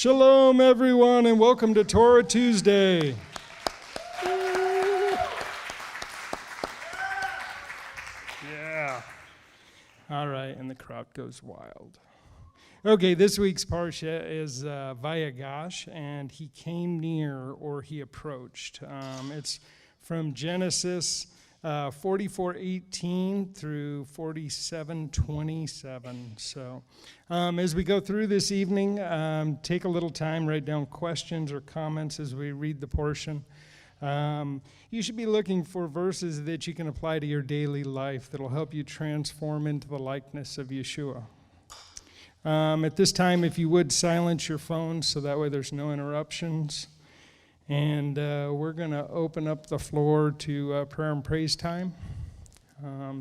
Shalom, everyone, and welcome to Torah Tuesday. crowd goes wild. Okay, this week's Parsha is Vayigash, and he came near, or he approached. It's from Genesis 44:18 through 47:27. So as we go through this evening, take a little time, write down questions or comments as we read the portion. You should be looking for verses that you can apply to your daily life that will help you transform into the likeness of Yeshua. At this time, if you would, silence your phones so that way there's no interruptions. And we're going to open up the floor to prayer and praise time.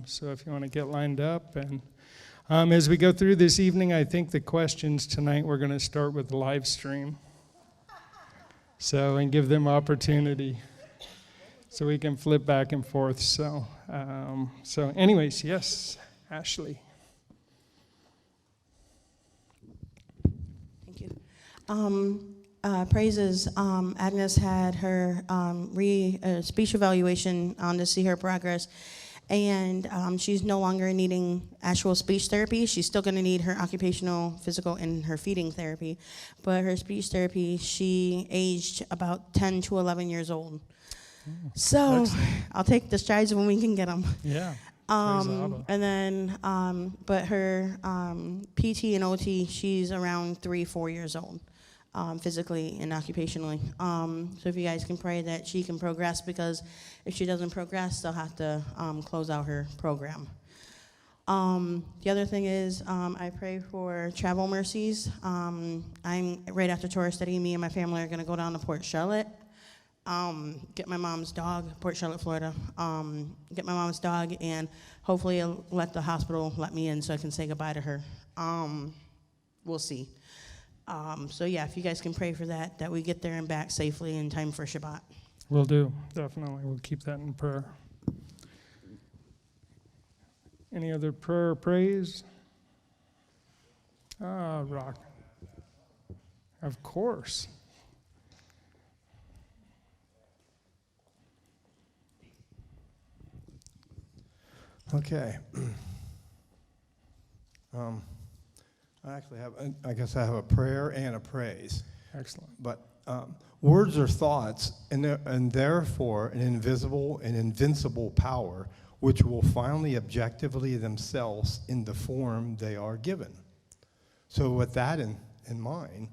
So if you want to get lined up. And as we go through this evening, I think the questions tonight, we're going to start with the live stream. So, and give them opportunity so we can flip back and forth. So anyways, yes, Ashley. Thank you. Praises. Agnes had her speech evaluation to see her progress, and she's no longer needing actual speech therapy. She's still going to need her occupational, physical, and her feeding therapy. But her speech therapy, she aged about 10 to 11 years old. So I'll take the strides when we can get them. Yeah. And then, but her PT and OT, she's around 3-4 years old, physically and occupationally. So if you guys can pray that she can progress, because if she doesn't progress, they'll have to close out her program. The other thing is, I pray for travel mercies. I'm right after Torah study. Me and my family are going to go down to Port Charlotte. Get my mom's dog, Port Charlotte, Florida. Get my mom's dog, and hopefully let the hospital let me in so I can say goodbye to her. We'll see. So yeah, if you guys can pray for that we get there and back safely in time for Shabbat. Will do, definitely. We'll keep that in prayer. Any other prayer or praise? Rock. Of course. Okay. I guess I have a prayer and a praise. Excellent. But words are thoughts, and therefore an invisible and invincible power, which will finally objectively themselves in the form they are given. So with that in mind,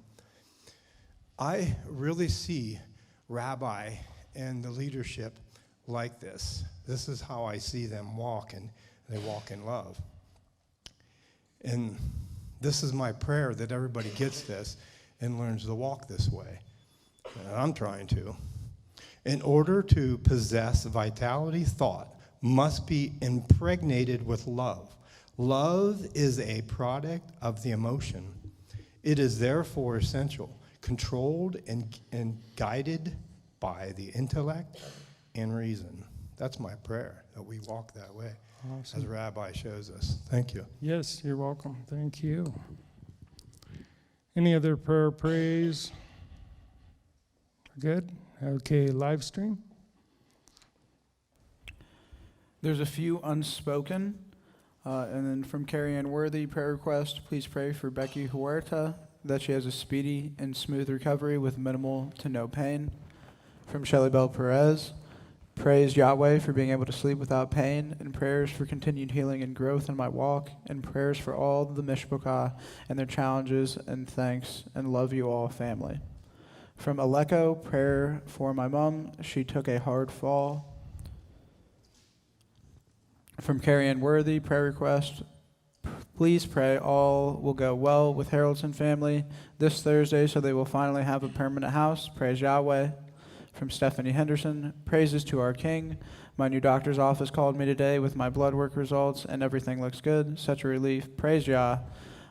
I really see Rabbi and the leadership like this. This is how I see them walk, and they walk in love. And this is my prayer, that everybody gets this and learns to walk this way. And I'm trying to. In order to possess vitality, thought must be impregnated with love. Love is a product of the emotion. It is therefore essential, controlled and guided by the intellect and reason. That's my prayer, that we walk that way, awesome, as Rabbi shows us. Thank you. Yes, you're welcome. Thank you. Any other prayer or praise? Good? Okay, live stream. There's a few unspoken. And then from Carrie Ann Worthy, prayer request, please pray for Becky Huerta, that she has a speedy and smooth recovery with minimal to no pain. From Shelley Bell Perez, praise Yahweh for being able to sleep without pain, and prayers for continued healing and growth in my walk, and prayers for all the Mishpachah and their challenges, and thanks, and love you all, family. From Aleko, prayer for my mom. She took a hard fall. From Carrie Ann Worthy, prayer request. Please pray all will go well with Haroldson family this Thursday, so they will finally have a permanent house. Praise Yahweh. From Stephanie Henderson, praises to our King. My new doctor's office called me today with my blood work results, and everything looks good. Such a relief. Praise Yah.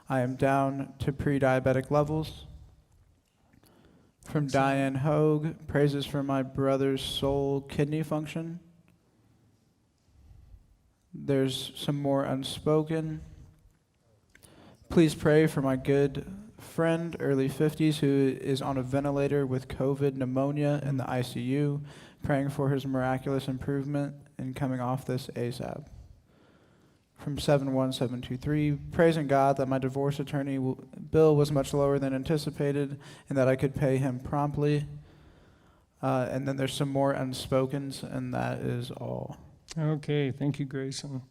I am down to pre-diabetic levels. From Diane Hogue, praises for my brother's soul kidney function. There's some more unspoken. Please pray for my good friend, early 50s, who is on a ventilator with COVID pneumonia in the ICU, praying for his miraculous improvement and coming off this ASAP. from 71723, praising God that my divorce attorney bill was much lower than anticipated and that I could pay him promptly. And then there's some more unspokens, and that is all. Okay, thank you, Grayson.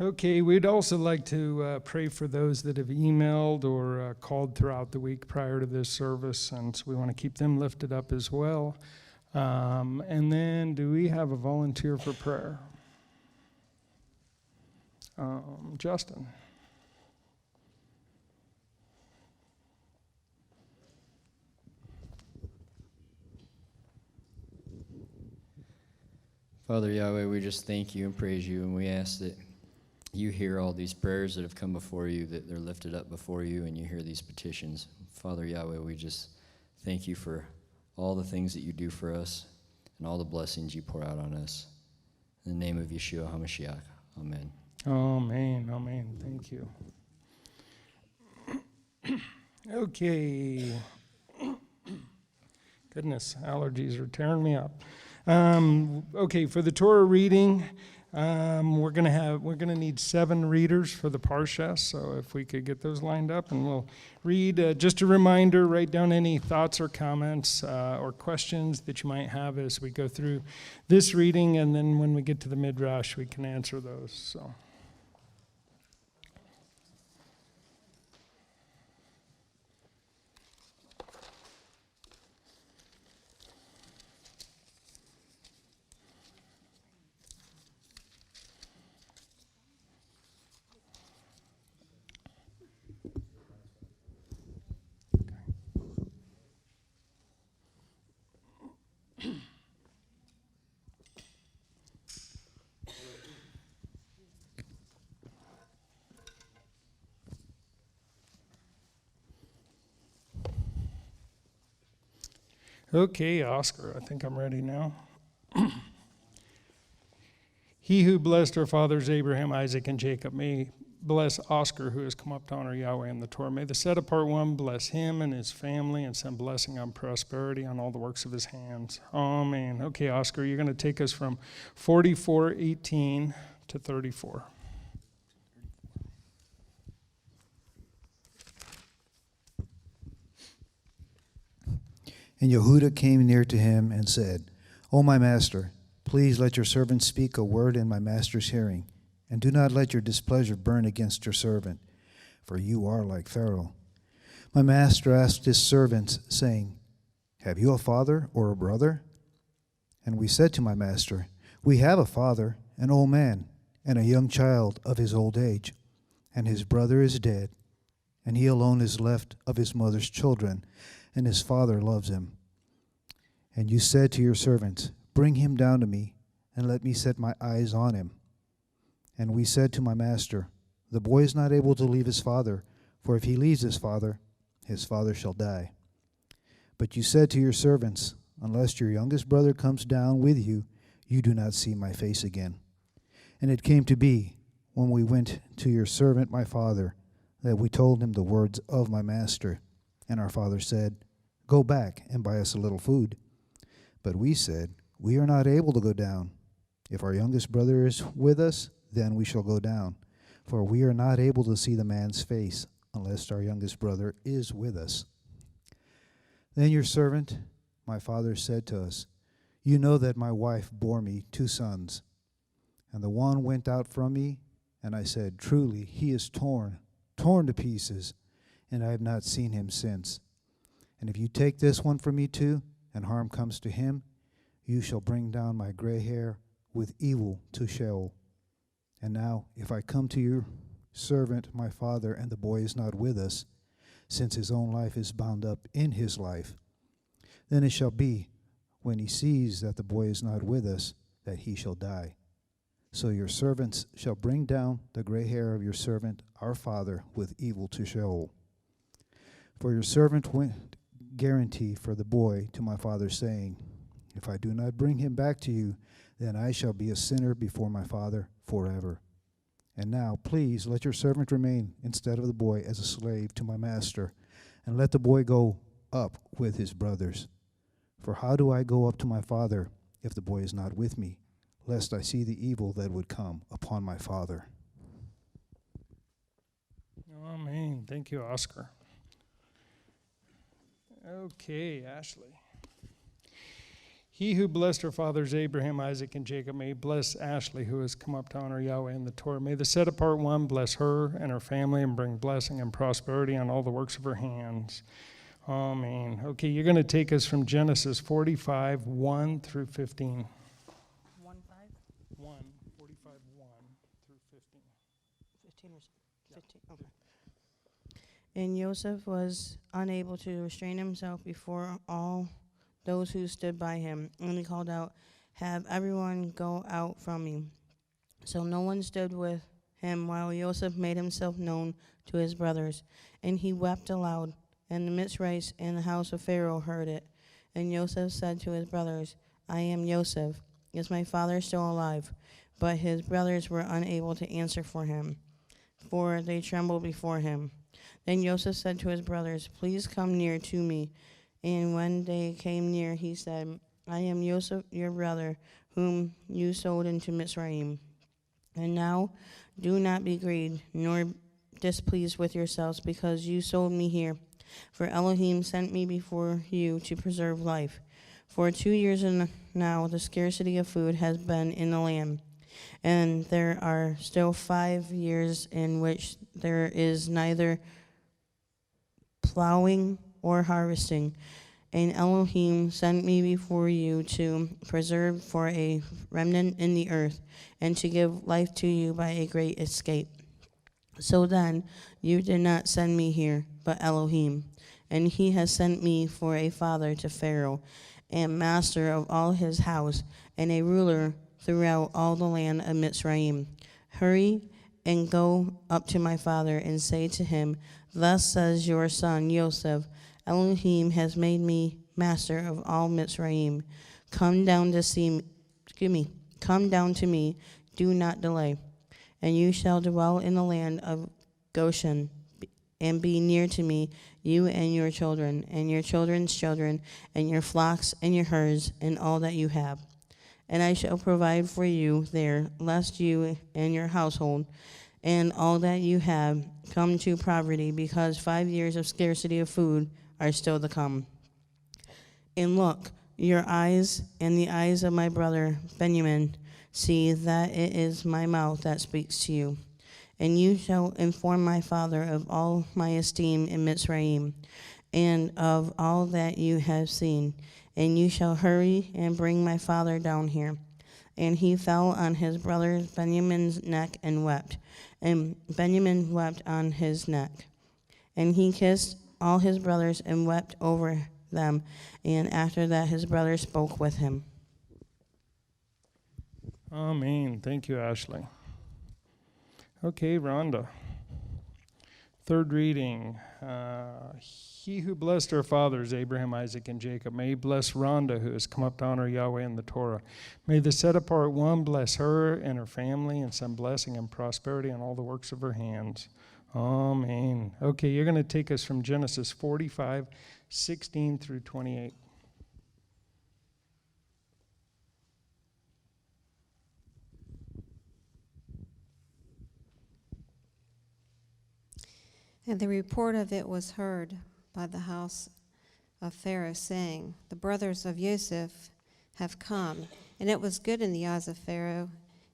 Okay, we'd also like to pray for those that have emailed or called throughout the week prior to this service, and so we want to keep them lifted up as well. And then, do we have a volunteer for prayer? Justin. Father Yahweh, we just thank you and praise you, and we ask that you hear all these prayers that have come before you, that they're lifted up before you, and you hear these petitions. Father Yahweh, we just thank you for all the things that you do for us and all the blessings you pour out on us. In the name of Yeshua HaMashiach, amen. Amen, amen. Thank you. Okay. Goodness, allergies are tearing me up. Okay, for the Torah reading, we're gonna need 7 readers for the Parsha. So if we could get those lined up, and we'll read. Just a reminder: write down any thoughts or comments or questions that you might have as we go through this reading, and then when we get to the Midrash, we can answer those. So. Okay, Oscar, I think I'm ready now. He who blessed our fathers Abraham, Isaac, and Jacob may bless Oscar, who has come up to honor Yahweh in the Torah. May the set-apart one bless him and his family and send blessing on prosperity on all the works of his hands. Amen. Okay, Oscar, you're going to take us from 44:18 to 34. And Yehuda came near to him and said, O my master, please let your servant speak a word in my master's hearing, and do not let your displeasure burn against your servant, for you are like Pharaoh. My master asked his servants, saying, Have you a father or a brother? And we said to my master, We have a father, an old man, and a young child of his old age, and his brother is dead, and he alone is left of his mother's children, and his father loves him. And you said to your servants, Bring him down to me, and let me set my eyes on him. And we said to my master, The boy is not able to leave his father, for if he leaves his father shall die. But you said to your servants, Unless your youngest brother comes down with you, you do not see my face again. And it came to be, when we went to your servant my father, that we told him the words of my master. And our father said, Go back and buy us a little food. But we said, We are not able to go down. If our youngest brother is with us, then we shall go down. For we are not able to see the man's face, unless our youngest brother is with us. Then your servant, my father, said to us, You know that my wife bore me 2 sons. And the one went out from me, and I said, Truly, he is torn to pieces, and I have not seen him since. And if you take this one from me too, and harm comes to him, you shall bring down my gray hair with evil to Sheol. And now, if I come to your servant, my father, and the boy is not with us, since his own life is bound up in his life, then it shall be, when he sees that the boy is not with us, that he shall die. So your servants shall bring down the gray hair of your servant, our father, with evil to Sheol. For your servant went guarantee for the boy to my father, saying, If I do not bring him back to you, then I shall be a sinner before my father forever. And now, please, let your servant remain instead of the boy as a slave to my master, and let the boy go up with his brothers. For how do I go up to my father if the boy is not with me, lest I see the evil that would come upon my father? Amen. Thank you, Oscar. Okay, Ashley. He who blessed our fathers Abraham, Isaac, and Jacob may bless Ashley, who has come up to honor Yahweh in the Torah. May the set-apart one bless her and her family and bring blessing and prosperity on all the works of her hands. Amen. Okay, you're going to take us from Genesis 45, 1 through 15. 1, 1, 45, 1 through 15. 15 or 15. Okay. And Joseph was unable to restrain himself before all those who stood by him, and he called out, "Have everyone go out from me." So no one stood with him while Joseph made himself known to his brothers. And he wept aloud, and the Mitzrites in the house of Pharaoh heard it. And Joseph said to his brothers, "I am Joseph. Is my father still alive?" But his brothers were unable to answer for him, for they trembled before him. Then Joseph said to his brothers, "Please come near to me." And when they came near, he said, "I am Joseph, your brother, whom you sold into Mitzrayim. And now do not be grieved, nor displeased with yourselves, because you sold me here. For Elohim sent me before you to preserve life. For 2 years and now the scarcity of food has been in the land, and there are still 5 years in which there is neither plowing or harvesting. And Elohim sent me before you to preserve for a remnant in the earth, and to give life to you by a great escape. So then you did not send me here, but Elohim, and he has sent me for a father to Pharaoh, and master of all his house, and a ruler throughout all the land of Mitzrayim. Hurry and go up to my father and say to him, Thus says your son Joseph, Elohim has made me master of all Mitzrayim. Come down to me, do not delay. And you shall dwell in the land of Goshen, and be near to me, you and your children, and your children's children, and your flocks and your herds, and all that you have. And I shall provide for you there, lest you and your household, and all that you have, come to poverty, because 5 years of scarcity of food are still to come. And look, your eyes and the eyes of my brother Benjamin see that it is my mouth that speaks to you. And you shall inform my father of all my esteem in Mitzrayim, and of all that you have seen. And you shall hurry and bring my father down here. And he fell on his brother Benjamin's neck and wept. And Benjamin wept on his neck. And he kissed all his brothers and wept over them. And after that his brothers spoke with him. Amen. Thank you, Ashley. Okay, Rhonda. Third reading. He who blessed our fathers, Abraham, Isaac, and Jacob, may he bless Rhonda, who has come up to honor Yahweh in the Torah. May the set-apart one bless her and her family, and send blessing and prosperity on all the works of her hands. Amen. Okay, you're going to take us from Genesis 45, 16 through 28. And the report of it was heard by the house of Pharaoh, saying, The brothers of Joseph have come. And it was good in the eyes of Pharaoh,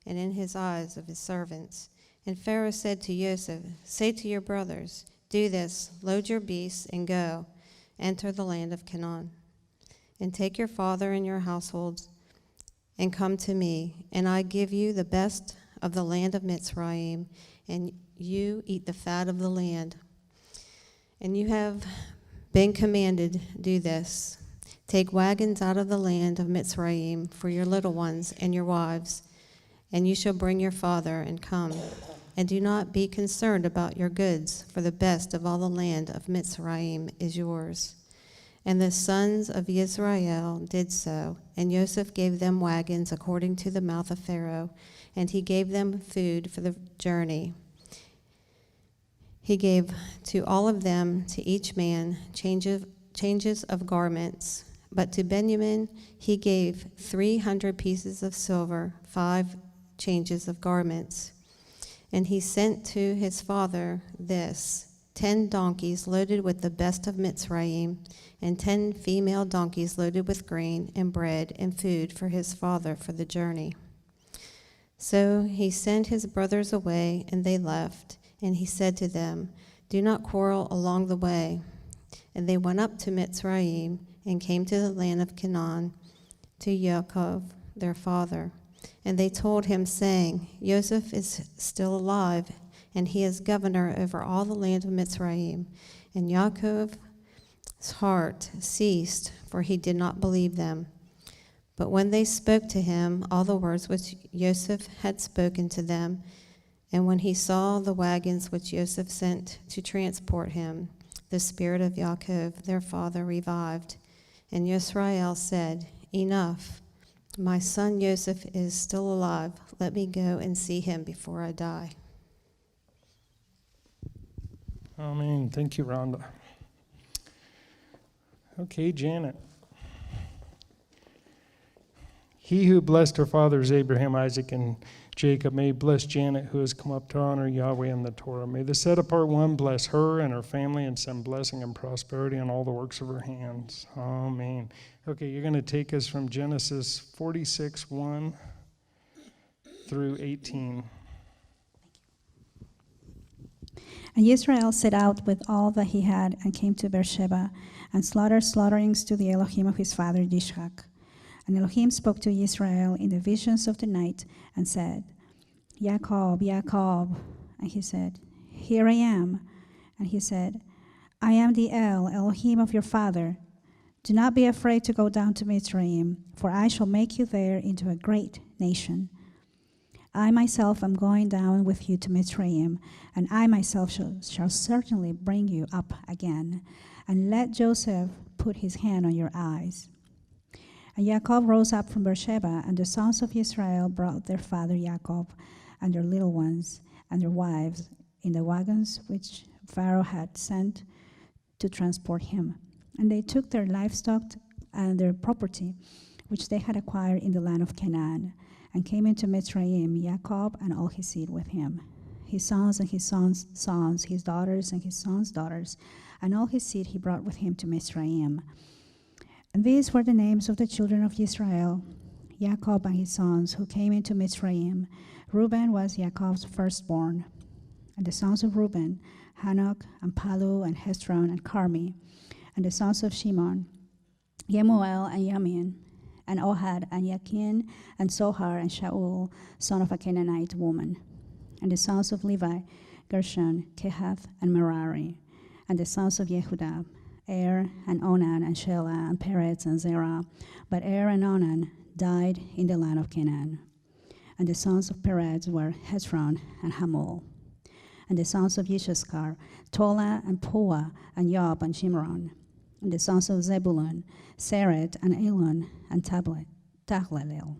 and in his eyes of his servants. And Pharaoh said to Joseph, Say to your brothers, Do this, load your beasts, and go, enter the land of Canaan. And take your father and your households, and come to me, and I give you the best of the land of Mitzrayim, and you eat the fat of the land. And you have been commanded, do this. Take wagons out of the land of Mitzrayim for your little ones and your wives, and you shall bring your father and come. And do not be concerned about your goods, for the best of all the land of Mitzrayim is yours. And the sons of Israel did so, and Joseph gave them wagons according to the mouth of Pharaoh, and he gave them food for the journey. He gave to all of them, to each man, changes of garments. But to Benjamin he gave 300 pieces of silver, 5 changes of garments. And he sent to his father this, 10 donkeys loaded with the best of Mitzrayim, and 10 female donkeys loaded with grain and bread and food for his father for the journey. So he sent his brothers away, and they left. And he said to them, "Do not quarrel along the way." And they went up to Mitzrayim and came to the land of Canaan, to Yaakov, their father. And they told him, saying, "Joseph is still alive, and he is governor over all the land of Mitzrayim." And Yaakov's heart ceased, for he did not believe them. But when they spoke to him all the words which Joseph had spoken to them, and when he saw the wagons which Joseph sent to transport him, the spirit of Yaakov, their father, revived. And Yisrael said, "Enough, my son Joseph is still alive. Let me go and see him before I die." Amen. Thank you, Rhonda. Okay, Janet. He who blessed our fathers Abraham, Isaac, and Jacob, may bless Janet, who has come up to honor Yahweh and the Torah. May the set apart one bless her and her family and send blessing and prosperity on all the works of her hands. Amen. Okay, you're going to take us from Genesis 46, 1 through 18. And Israel set out with all that he had and came to Beersheba and slaughtered slaughterings to the Elohim of his father Yishak. And Elohim spoke to Israel in the visions of the night and said, "Yaakov, Yaakov." And he said, "Here I am." And he said, "I am the Elohim of your father. Do not be afraid to go down to Mitzrayim, for I shall make you there into a great nation. I myself am going down with you to Mitzrayim, and I myself shall certainly bring you up again, and let Joseph put his hand on your eyes." And Yaakov rose up from Beersheba, and the sons of Israel brought their father Yaakov and their little ones and their wives in the wagons which Pharaoh had sent to transport him. And they took their livestock and their property, which they had acquired in the land of Canaan, and came into Mitzrayim, Yaakov and all his seed with him, his sons and his sons' sons, his daughters and his sons' daughters, and all his seed he brought with him to Mitzrayim. And these were the names of the children of Israel, Yaakov and his sons, who came into Mitzrayim. Reuben was Yaakov's firstborn. And the sons of Reuben, Hanok and Palu and Hezron and Carmi. And the sons of Shimon, Yemuel and Yamin, and Ohad and Yakin and Zohar and Shaul, son of a Canaanite woman. And the sons of Levi, Gershon, Kehath, and Merari. And the sons of Yehudah, Er and Onan and Shelah and Peretz and Zerah. But Er and Onan died in the land of Canaan. And the sons of Peretz were Hezron and Hamul. And the sons of Yishashar, Tola and Pua and Yob and Shimron. And the sons of Zebulun, Seret and Elon and Taglalel.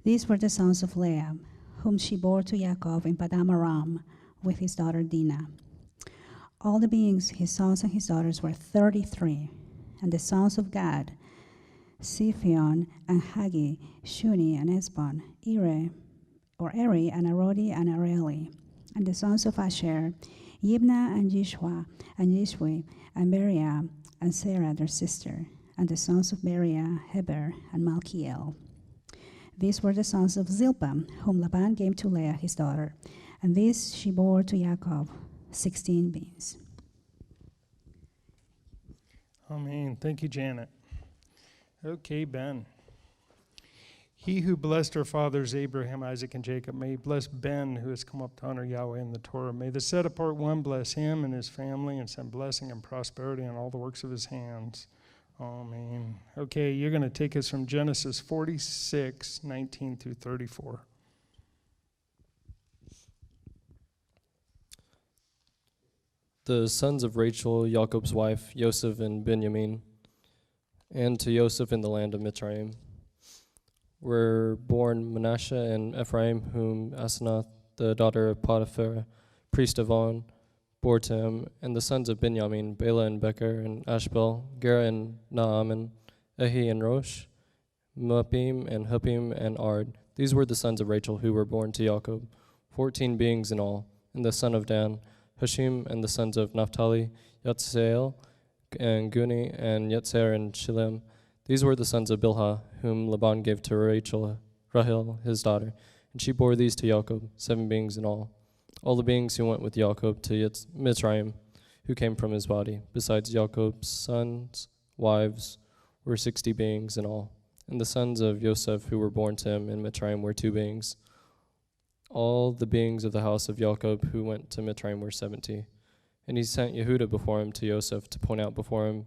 These were the sons of Leah, whom she bore to Yaakov in Padam Aram with his daughter Dinah. All the beings, his sons and his daughters, were 33. And the sons of Gad, Siphion and Hagi, Shuni and Esbon, Eri and Arodi and Areli. And the sons of Asher, Yibna and Yishwa and Yishwi and Beriah and Sarah their sister. And the sons of Beriah, Heber and Malkiel. These were the sons of Zilpah, whom Laban gave to Leah his daughter. And these she bore to Yaakov, 16 beings. Amen. Thank you, Janet. Okay, Ben. He who blessed our fathers Abraham, Isaac, and Jacob, may he bless Ben, who has come up to honor Yahweh in the Torah. May the set apart one bless him and his family and send blessing and prosperity on all the works of his hands. Amen. Okay, you're going to take us from Genesis 46, 19 through 34. The sons of Rachel, Jacob's wife, Joseph and Benjamin, and to Joseph in the land of Mitzrayim, were born Manasseh and Ephraim, whom Asenath, the daughter of Potiphar, priest of On, bore to him, and the sons of Benjamin, Bela and Becher, and Ashbel, Gera and Naaman, Ehi and Rosh, Muppim and Huppim and Ard. These were the sons of Rachel who were born to Jacob, 14 beings in all, and the son of Dan, Hashim, and the sons of Naphtali, Yatzael, and Guni, and Yetzer, and Shilem. These were the sons of Bilhah, whom Laban gave to Rahel, his daughter. And she bore these to Jacob, 7 beings in all. All the beings who went with Jacob to Mitzrayim, who came from his body, besides Jacob's sons, wives, were 60 beings in all. And the sons of Joseph who were born to him in Mitzrayim were 2 beings. All the beings of the house of Jacob who went to Mitzrayim were 70. And he sent Yehuda before him to Joseph to point out before him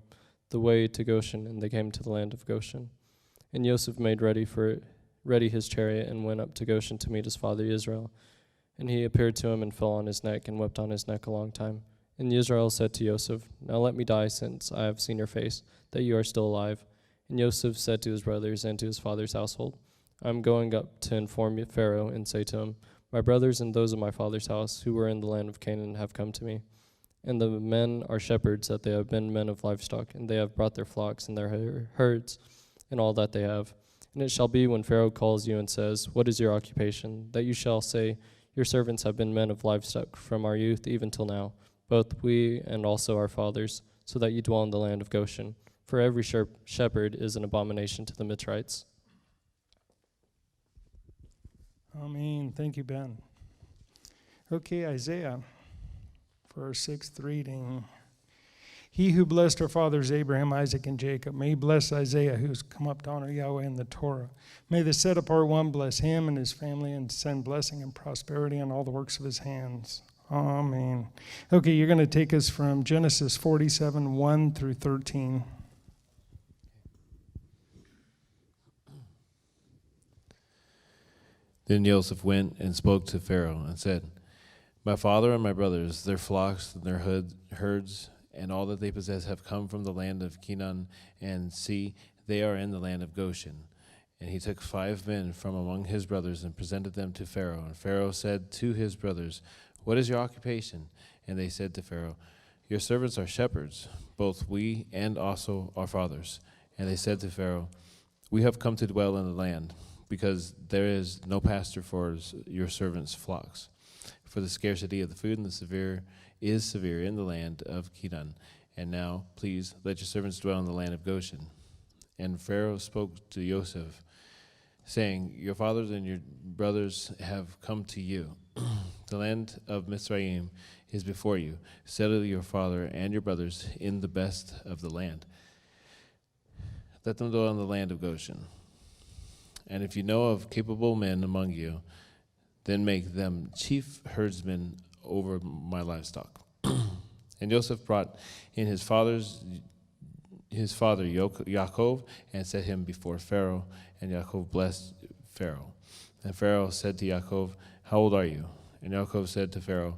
the way to Goshen, and they came to the land of Goshen. And Joseph made ready his chariot and went up to Goshen to meet his father Israel. And he appeared to him and fell on his neck and wept on his neck a long time. And Israel said to Joseph, "Now let me die, since I have seen your face, that you are still alive." And Joseph said to his brothers and to his father's household, "I am going up to inform Pharaoh and say to him, my brothers and those of my father's house who were in the land of Canaan have come to me. And the men are shepherds, that they have been men of livestock, and they have brought their flocks and their herds and all that they have. And it shall be when Pharaoh calls you and says, 'What is your occupation?' that you shall say, 'Your servants have been men of livestock from our youth even till now, both we and also our fathers, so that you dwell in the land of Goshen. For every shepherd is an abomination to the Mitzrites.'" Amen. Thank you, Ben. Okay, Isaiah, for our 6th reading. He who blessed our fathers Abraham, Isaac, and Jacob, may he bless Isaiah, who's come up to honor Yahweh in the Torah. May the set apart one bless him and his family and send blessing and prosperity on all the works of his hands. Amen. Okay, you're going to take us from Genesis 47, 1 through 13. Then Joseph went and spoke to Pharaoh and said, "My father and my brothers, their flocks and their herds, and all that they possess have come from the land of Canaan, and see, they are in the land of Goshen." And he took 5 men from among his brothers and presented them to Pharaoh. And Pharaoh said to his brothers, "What is your occupation?" And they said to Pharaoh, "Your servants are shepherds, both we and also our fathers." And they said to Pharaoh, "We have come to dwell in the land, because there is no pasture for your servants' flocks. For the scarcity of the food and is severe in the land of Canaan. And now, please, let your servants dwell in the land of Goshen." And Pharaoh spoke to Joseph, saying, "Your fathers and your brothers have come to you. The land of Mitzrayim is before you. Settle your father and your brothers in the best of the land. Let them dwell in the land of Goshen. And if you know of capable men among you, then make them chief herdsmen over my livestock." And Joseph brought in his father Yaakov and set him before Pharaoh, and Yaakov blessed Pharaoh. And Pharaoh said to Yaakov, "How old are you?" And Yaakov said to Pharaoh,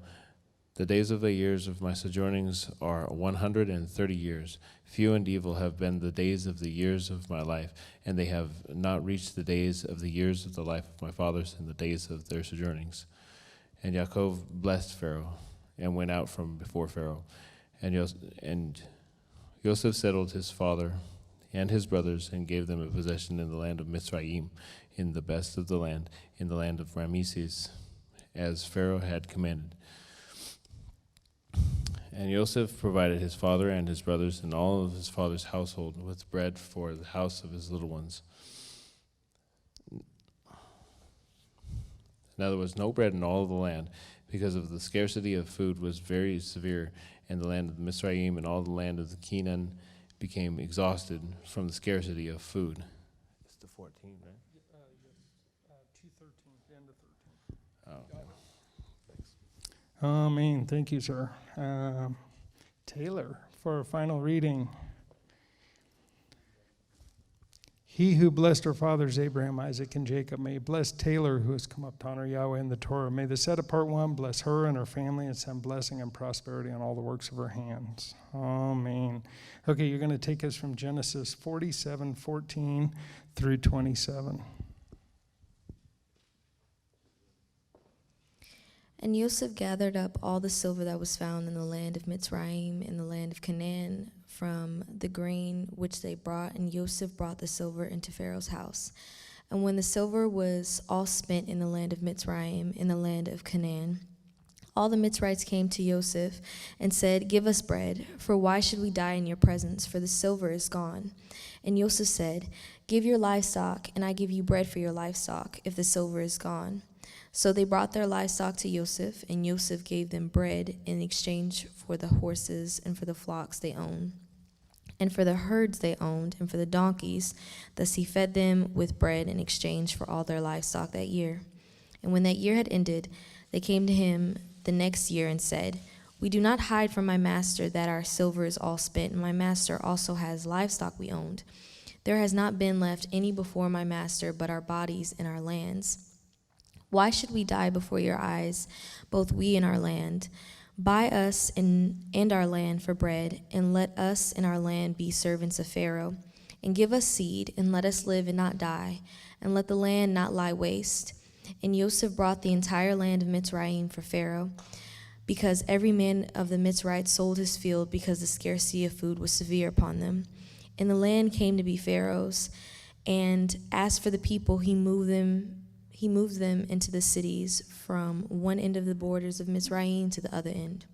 "The days of the years of my sojournings are 130 years. Few and evil have been the days of the years of my life, and they have not reached the days of the years of the life of my fathers in the days of their sojournings." And Yaakov blessed Pharaoh and went out from before Pharaoh. And Joseph settled his father and his brothers and gave them a possession in the land of Mitzrayim, in the best of the land, in the land of Ramesses, as Pharaoh had commanded. And Joseph provided his father and his brothers and all of his father's household with bread for the house of his little ones. Now there was no bread in all of the land, because of the scarcity of food was very severe, and the land of Mitzrayim and all the land of the Canaan became exhausted from the scarcity of food. It's the 14, right? 2:13, the end of 13. Oh, okay. Thanks. Amen. Thank you, sir. Taylor, for our final reading. He who blessed our fathers Abraham, Isaac, and Jacob, may bless Taylor, who has come up to honor Yahweh in the Torah. May the set apart one bless her and her family and send blessing and prosperity on all the works of her hands. Amen. Okay, you're going to take us from Genesis 47:14 through 27. And Joseph gathered up all the silver that was found in the land of Mitzrayim, in the land of Canaan, from the grain which they brought, and Joseph brought the silver into Pharaoh's house. And when the silver was all spent in the land of Mitzrayim, in the land of Canaan, All the Mitzrites came to Yosef and said, "Give us bread, for why should we die in your presence? For the silver is gone." And Yosef said, "Give your livestock, and I give you bread for your livestock, if the silver is gone." So they brought their livestock to Yosef, and Yosef gave them bread in exchange for the horses and for the flocks they owned, and for the herds they owned, and for the donkeys. Thus he fed them with bread in exchange for all their livestock that year. And when that year had ended, they came to him the next year and said, "We do not hide from my master that our silver is all spent, and my master also has livestock we owned. There has not been left any before my master but our bodies and our lands. Why should we die before your eyes, both we and our land? Buy us and our land for bread, and let us and our land be servants of Pharaoh. And give us seed, and let us live and not die, and let the land not lie waste." And Yosef brought the entire land of Mitzrayim for Pharaoh, because every man of the Mitzrites sold his field, because the scarcity of food was severe upon them. And the land came to be Pharaoh's. And as for the people, he moved them into the cities from one end of the borders of Mitzrayim to the other end.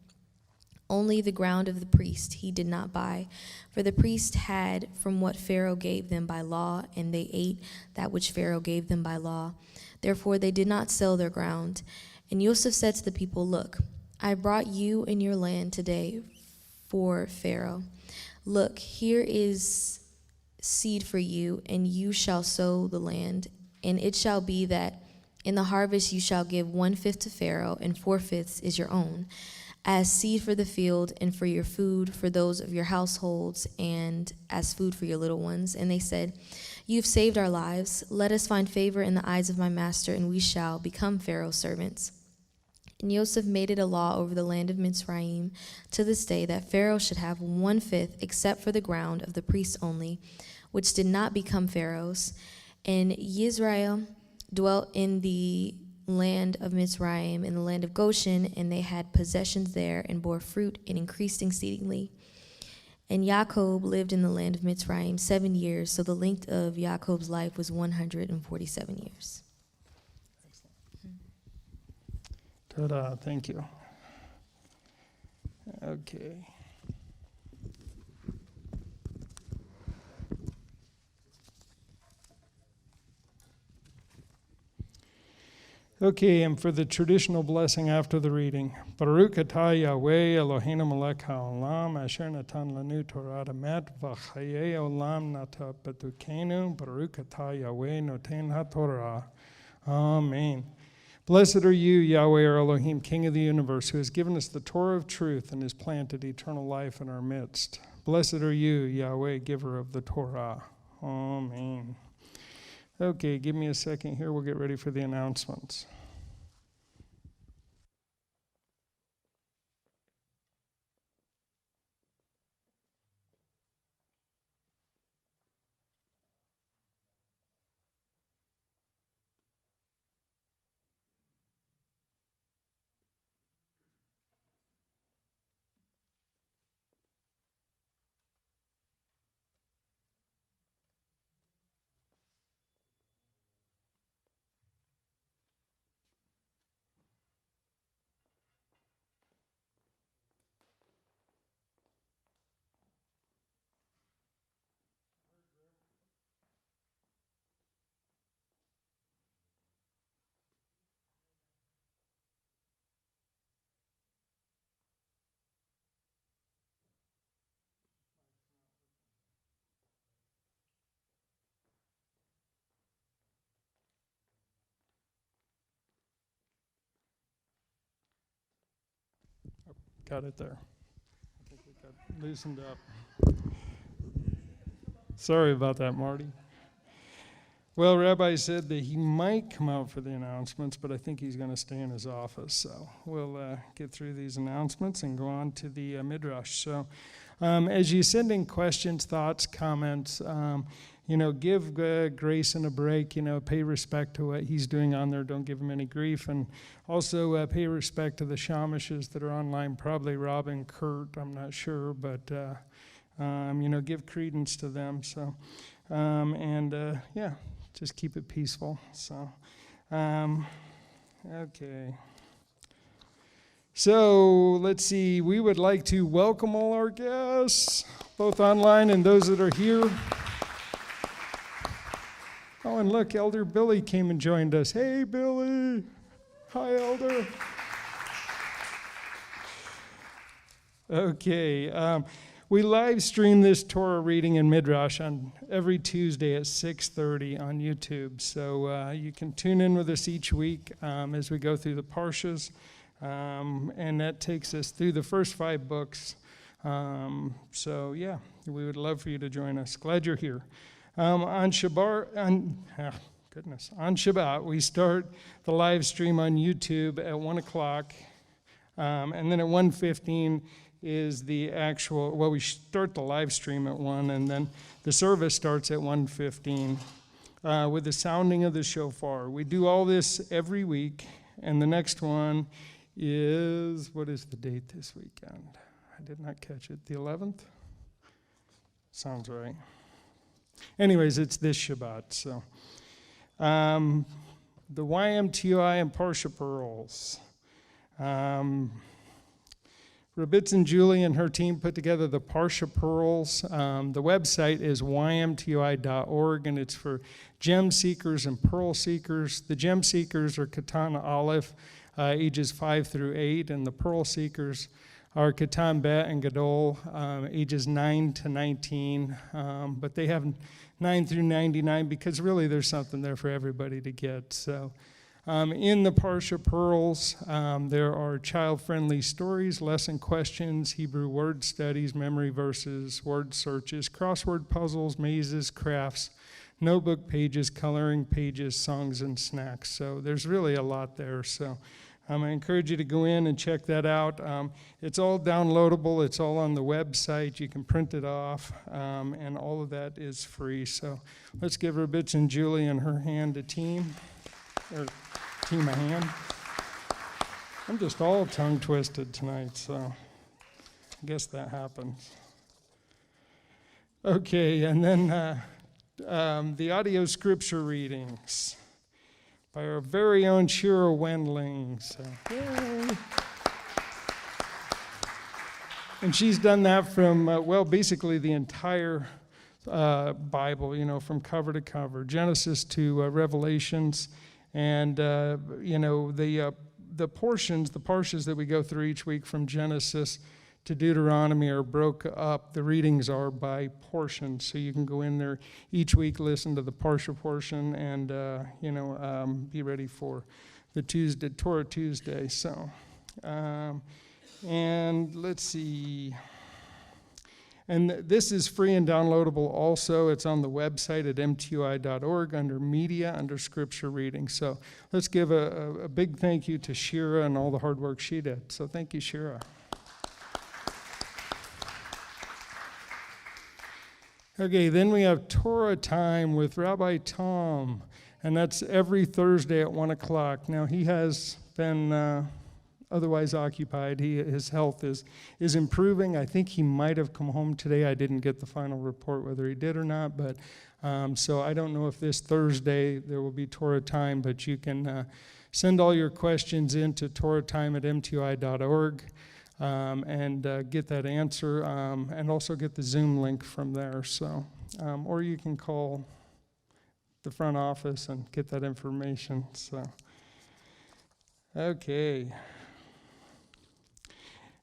Only the ground of the priest he did not buy, for the priest had from what Pharaoh gave them by law, and they ate that which Pharaoh gave them by law. Therefore they did not sell their ground. And Yosef said to the people, "Look, I brought you and your land today for Pharaoh. Look, here is seed for you, and you shall sow the land. And it shall be that in the harvest you shall give 1/5 to Pharaoh, and 4/5 is your own, as seed for the field, and for your food, for those of your households, and as food for your little ones." And they said, "You've saved our lives. Let us find favor in the eyes of my master, and we shall become Pharaoh's servants." And Yosef made it a law over the land of Mitzrayim to this day that Pharaoh should have 1/5, except for the ground of the priests only, which did not become Pharaoh's. And Yisrael dwelt in the land of Mitzrayim, in the land of Goshen, and they had possessions there, and bore fruit and increased exceedingly. And Jacob lived in the land of Mitzrayim 7 years, so the length of Jacob's life was 147 years. Ta-da, thank you. Okay. Okay, and for the traditional blessing after the reading, Baruch atah Yahweh Eloheinu melech haolam asher natan lanu Torah emet v'chayei olam nata b'tukenu Baruch atah Yahweh noten haTorah. Amen. Blessed are you, Yahweh our Elohim, King of the universe, who has given us the Torah of truth and has planted eternal life in our midst. Blessed are you, Yahweh, giver of the Torah. Amen. Okay, give me a second here. We'll get ready for the announcements. Got it there. I think it got loosened up. Sorry about that, Marty. Well, Rabbi said that he might come out for the announcements, but I think he's going to stay in his office. So we'll get through these announcements and go on to the Midrash. So as you send in questions, thoughts, comments, give Grace and a break, pay respect to what he's doing on there. Don't give him any grief. And also pay respect to the Shamishes that are online, probably Rob and Kurt, I'm not sure, but, give credence to them. So, just keep it peaceful. So, okay. So let's see, we would like to welcome all our guests, both online and those that are here. Oh, and look, Elder Billy came and joined us. Hey, Billy. Hi, Elder. Okay, we live stream this Torah reading in Midrash on every Tuesday at 6:30 on YouTube. So you can tune in with us each week as we go through the Parshas. And that takes us through the first 5 books. So yeah, we would love for you to join us. Glad you're here. On Shabbat, we start the live stream on YouTube at 1 o'clock. And then at 1:15 is the actual, well, we start the live stream at 1, and then the service starts at 1:15 with the sounding of the shofar. We do all this every week, and the next one is, what is the date this weekend? I did not catch it. The 11th? Sounds right. Anyways, it's this Shabbat. So, the YMTOI and Parsha Pearls. Rabitz and Julie and her team put together the Parsha Pearls. The website is ymtoi.org, and it's for gem seekers and pearl seekers. The gem seekers are Katana Aleph, ages 5 through 8, and the pearl seekers are Katan Bet and Gadol, ages 9 to 19. But they have 9 through 99 because really there's something there for everybody to get. So in the Parsha Pearls, there are child-friendly stories, lesson questions, Hebrew word studies, memory verses, word searches, crossword puzzles, mazes, crafts, notebook pages, coloring pages, songs, and snacks. So there's really a lot there. So I encourage you to go in and check that out. It's all downloadable. It's all on the website. You can print it off, and all of that is free. So let's give Rabitz and Julie and her hand a team a hand. I'm just all tongue-twisted tonight, so I guess that happens. Okay, and then the audio scripture readings by our very own Shira Wendling. So, yay. And she's done that from, basically the entire Bible, from cover to cover, Genesis to Revelations. And, the portions, the Parshas that we go through each week from Genesis to Deuteronomy are broke up. The readings are by portions, so you can go in there each week, listen to the Parsha portion, and be ready for the Torah Tuesday. So, and let's see. And this is free and downloadable also. It's on the website at MTOI.org under media, under scripture reading. So let's give a big thank you to Shira and all the hard work she did. So thank you, Shira. Okay, then we have Torah Time with Rabbi Tom, and that's every Thursday at 1 o'clock. Now, he has been otherwise occupied. His health is improving. I think he might have come home today. I didn't get the final report whether he did or not, but so I don't know if this Thursday there will be Torah Time, but you can send all your questions in to torahtime@mtoi.org. And get that answer, and also get the Zoom link from there. So, or you can call the front office and get that information. So, okay.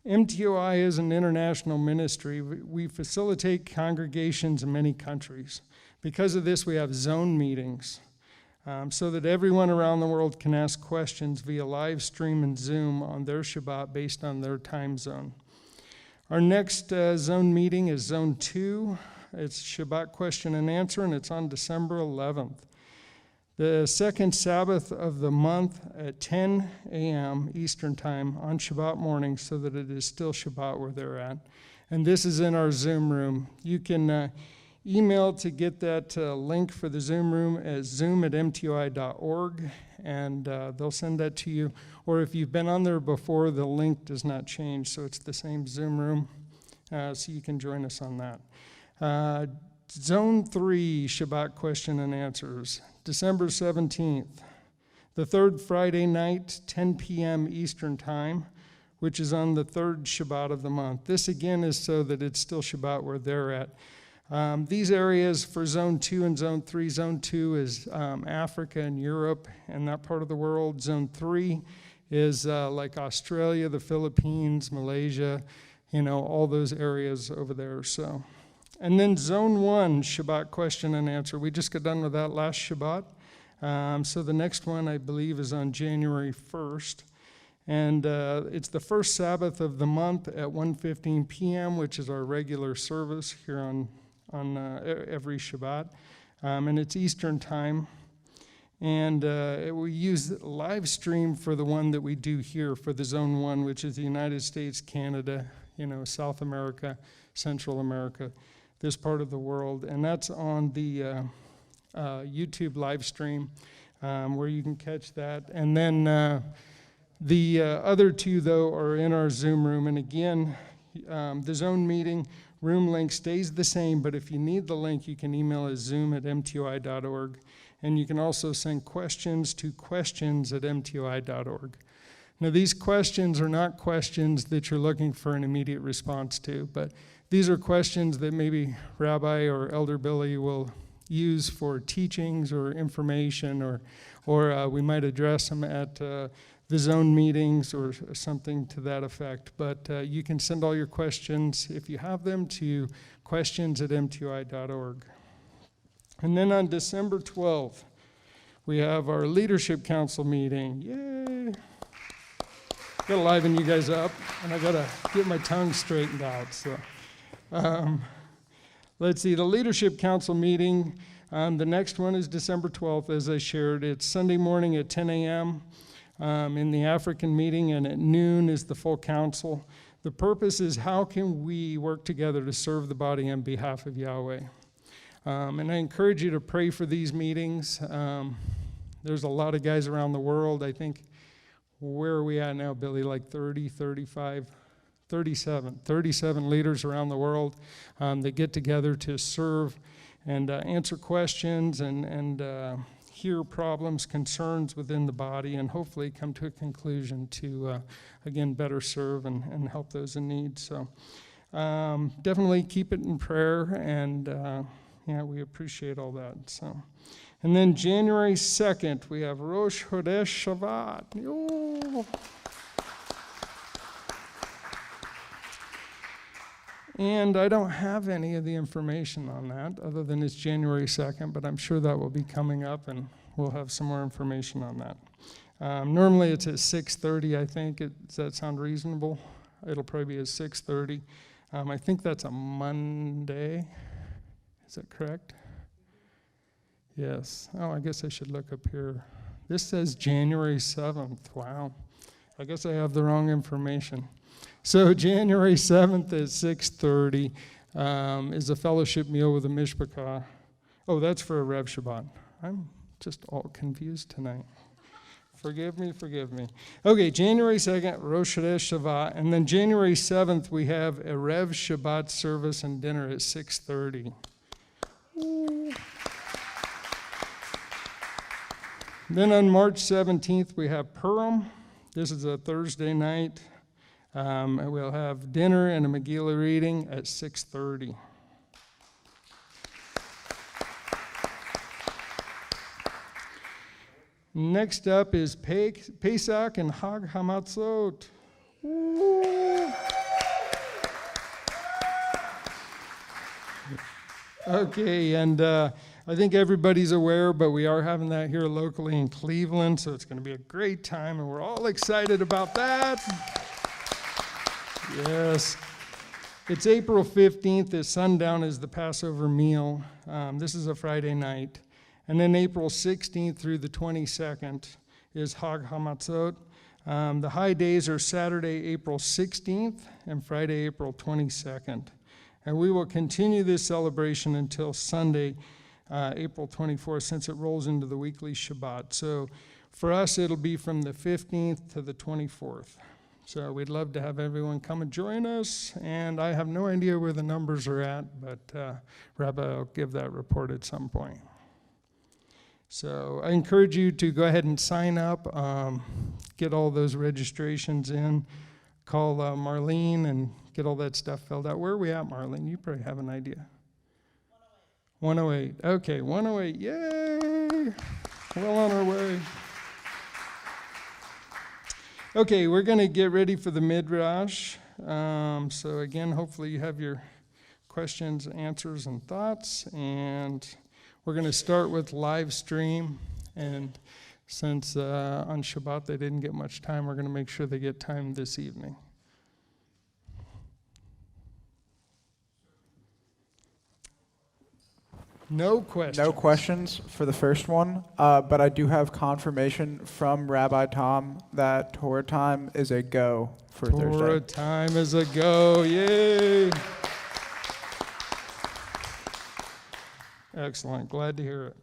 MTOI is an international ministry. We facilitate congregations in many countries. Because of this, we have zone meetings. So that everyone around the world can ask questions via live stream and Zoom on their Shabbat based on their time zone. Our next zone meeting is Zone 2. It's Shabbat question and answer, and it's on December 11th. The second Sabbath of the month at 10 a.m. Eastern Time on Shabbat morning, so that it is still Shabbat where they're at. And this is in our Zoom room. You can email to get that link for the Zoom room at zoom@mtoi.org, and they'll send that to you. Or if you've been on there before, the link does not change, so it's the same Zoom room, so you can join us on that. Zone 3, Shabbat question and answers, December 17th, the third Friday night, 10 p.m. Eastern Time. which is on the third Shabbat of the month. This again is so that it's still Shabbat where they're at. These areas for Zone 2 and Zone 3, Zone 2 is Africa and Europe and that part of the world. Zone 3 is like Australia, the Philippines, Malaysia, all those areas over there. So, and then Zone 1, Shabbat question and answer. We just got done with that last Shabbat. So the next one, I believe, is on January 1st. And it's the first Sabbath of the month at 1:15 p.m., which is our regular service here on every Shabbat. And it's Eastern time. And we use live stream for the one that we do here for the Zone 1, which is the United States, Canada, South America, Central America, this part of the world. And that's on the YouTube live stream where you can catch that. And then the other two, though, are in our Zoom room. And again, the Zone meeting room link stays the same, but if you need the link, you can email us zoom@mtoi.org. And you can also send questions to questions@mtoi.org. Now, these questions are not questions that you're looking for an immediate response to, but these are questions that maybe Rabbi or Elder Billy will use for teachings or information, or we might address them at the Zone meetings or something to that effect. But you can send all your questions, if you have them, to questions@mtoi.org. And then on December 12th, we have our Leadership Council meeting. Yay! Gotta liven you guys up, and I gotta get my tongue straightened out. So, let's see, the Leadership Council meeting, the next one is December 12th, as I shared. It's Sunday morning at 10 a.m. In the African meeting, and at noon is the full council. The purpose is how can we work together to serve the body on behalf of Yahweh? And I encourage you to pray for these meetings. There's a lot of guys around the world. I think, where are we at now, Billy? Like 30, 35, 37 leaders around the world that get together to serve and answer questions and hear problems, concerns within the body, and hopefully come to a conclusion to, again, better serve and help those in need. So definitely keep it in prayer, and we appreciate all that. So, and then January 2nd, we have Rosh Chodesh Shabbat. Yo. And I don't have any of the information on that, other than it's January 2nd, but I'm sure that will be coming up, and we'll have some more information on that. Normally it's at 6:30, I think. Does that sound reasonable? It'll probably be at 6:30. I think that's a Monday. Is that correct? Yes. Oh, I guess I should look up here. This says January 7th. Wow. I guess I have the wrong information. So January 7th at 6:30 is a fellowship meal with a mishpachah. Oh, that's for a Rev Shabbat. I'm just all confused tonight. Forgive me. Okay, January 2nd, Rosh Chodesh Shabbat. And then January 7th, we have a Rev Shabbat service and dinner at 6:30. Then on March 17th, we have Purim. This is a Thursday night. And we'll have dinner and a Megillah reading at 6:30. Next up is Pesach and Hag Hamatzot. Okay, and I think everybody's aware, but we are having that here locally in Cleveland, so it's going to be a great time, and we're all excited about that. Yes. It's April 15th. At sundown is the Passover meal. This is a Friday night. And then April 16th through the 22nd is Hag Hamatzot. The high days are Saturday, April 16th, and Friday, April 22nd. And we will continue this celebration until Sunday, April 24th, since it rolls into the weekly Shabbat. So for us, it'll be from the 15th to the 24th. So we'd love to have everyone come and join us. And I have no idea where the numbers are at, but Rabbi will give that report at some point. So I encourage you to go ahead and sign up, get all those registrations in. call Marlene and get all that stuff filled out. Where are we at, Marlene? You probably have an idea. 108. Okay, 108. Yay! Well on our way. Okay, we're going to get ready for the Midrash. So again, hopefully you have your questions, answers, and thoughts. And we're going to start with live stream. And since on Shabbat they didn't get much time, we're going to make sure they get time this evening. No questions. No questions for the first one, but I do have confirmation from Rabbi Tom that Torah time is a go for Torah Thursday. time is a go. Yay! Excellent. Glad to hear it.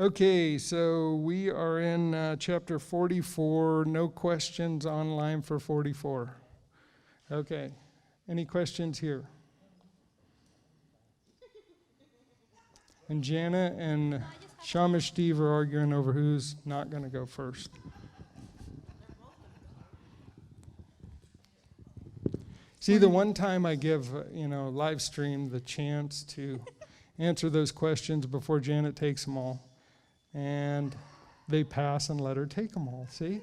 Okay, so we are in chapter 44. No questions online for 44. Okay. Any questions here? And Janet and Shamash Steve are arguing over who's not going to go first. See, the one time I give, live stream the chance to answer those questions before Janet takes them all, and they pass and let her take them all. See?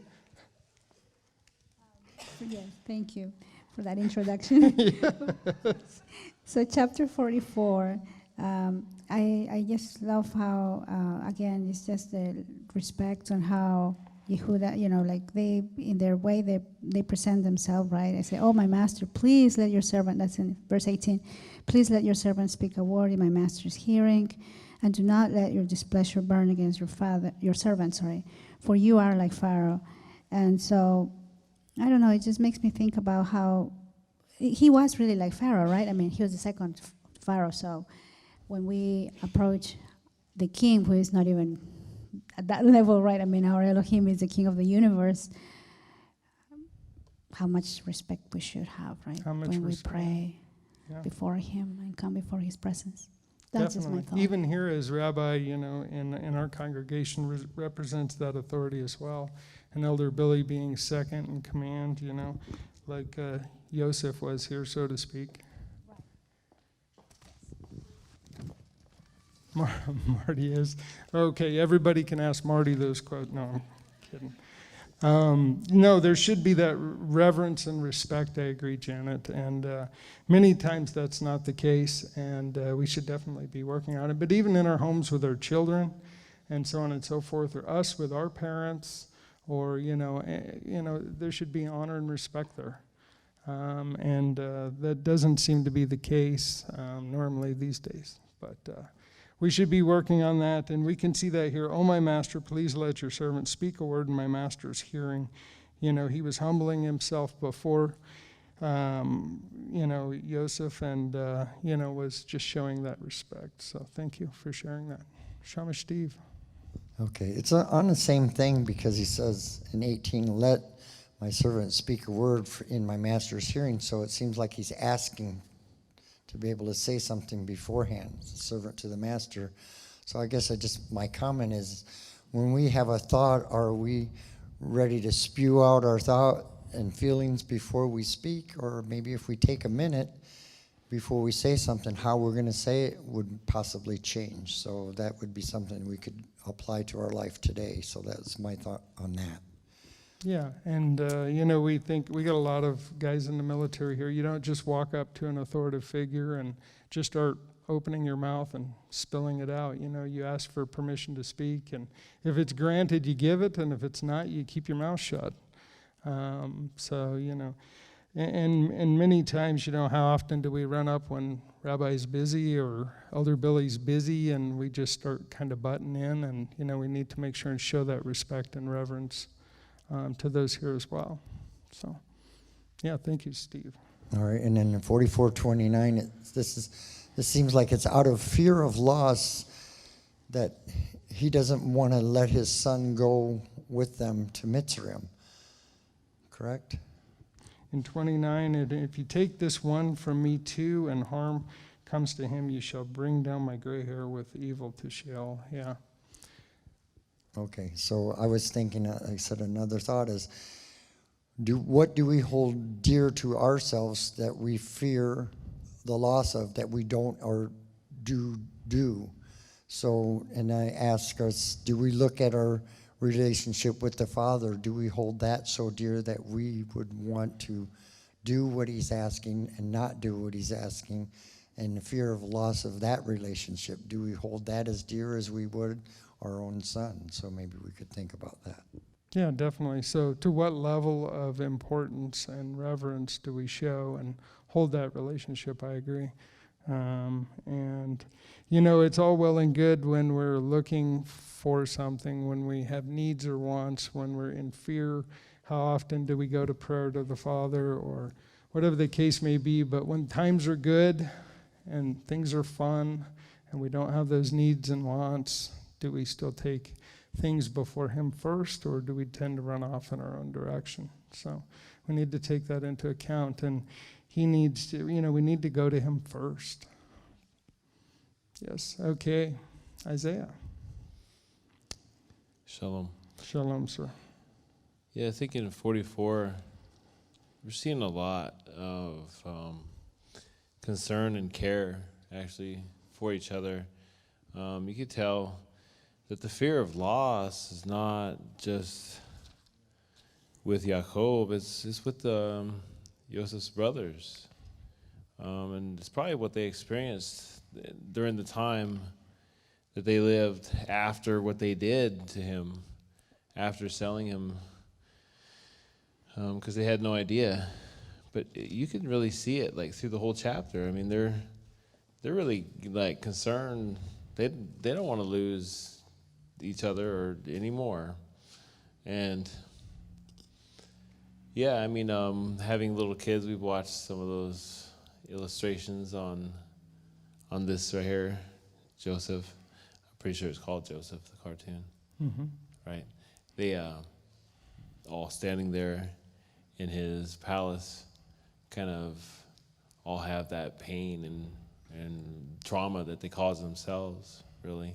Yes, thank you for that introduction. So chapter 44, I just love how, again, it's just the respect on how Yehuda, like they, in their way, they present themselves, right? I say, oh, my master, please let your servant, that's in verse 18, please let your servant speak a word in my master's hearing, and do not let your displeasure burn against your servant, for you are like Pharaoh. And so, I don't know, it just makes me think about how he was really like Pharaoh, right? I mean, he was the second Pharaoh, so when we approach the king, who is not even at that level, right? I mean, our Elohim is the king of the universe. How much respect we should have, right? How much when respect. we pray before him and come before his presence. That's just my thought. Even here as rabbi, in our congregation represents that authority as well. And Elder Billy being second in command, like Yosef was here, so to speak. Marty is. Okay, everybody can ask Marty those quotes. No, I'm kidding. No, there should be that reverence and respect, I agree, Janet. And many times that's not the case, and we should definitely be working on it. But even in our homes with our children and so on and so forth, or us with our parents, or, there should be honor and respect there. And that doesn't seem to be the case normally these days. But we should be working on that, and we can see that here. Oh, my master, please let your servant speak a word in my master's hearing. He was humbling himself before, Yosef, and, was just showing that respect. So thank you for sharing that. Shamash Steve. Okay, it's on the same thing because he says in 18, let my servant speak a word in my master's hearing. So it seems like he's asking to be able to say something beforehand, servant to the master. So I guess my comment is, when we have a thought, are we ready to spew out our thought and feelings before we speak? Or maybe if we take a minute before we say something, how we're going to say it would possibly change. So that would be something we could apply to our life today. So that's my thought on that. Yeah, and we think we got a lot of guys in the military here. You don't just walk up to an authoritative figure and just start opening your mouth and spilling it out. You ask for permission to speak, and if it's granted, you give it, and if it's not, you keep your mouth shut. And many times, how often do we run up when Rabbi's busy or Elder Billy's busy, and we just start kind of butting in, and we need to make sure and show that respect and reverence to those here as well. So, thank you, Steve. All right, and then in 44:29, this seems like it's out of fear of loss that he doesn't want to let his son go with them to Mitzrayim. Correct? In 29, if you take this one from me too, and harm comes to him, you shall bring down my gray hair with evil to Sheol. Yeah. Okay, so I was thinking, I said another thought is, What do we hold dear to ourselves that we fear the loss of, that we don't or do? So, and I ask us, do we look at our relationship with the Father? Do we hold that so dear that we would want to do what he's asking and not do what he's asking? And the fear of loss of that relationship, do we hold that as dear as we would our own son? So maybe we could think about that. Yeah, definitely. So to what level of importance and reverence do we show and hold that relationship? I agree. And, it's all well and good when we're looking for something, when we have needs or wants, when we're in fear. How often do we go to prayer to the Father or whatever the case may be? But when times are good and things are fun and we don't have those needs and wants, do we still take things before him first, or do we tend to run off in our own direction? So we need to take that into account, and he needs to, we need to go to him first. Yes, okay. Isaiah. Shalom. Shalom, sir. Yeah, I think in 44, we're seeing a lot of concern and care, actually, for each other. You could tell that the fear of loss is not just with Yaakov, it's with Joseph's brothers. And it's probably what they experienced during the time that they lived after what they did to him, after selling him, because they had no idea. But you can really see it like through the whole chapter. I mean, they're really like concerned. They don't want to lose each other or anymore. And yeah, I mean, having little kids, we've watched some of those illustrations on this right here, Joseph. I'm pretty sure it's called Joseph, the cartoon. Mm-hmm. Right? They all standing there in his palace, kind of all have that pain and trauma that they cause themselves, really.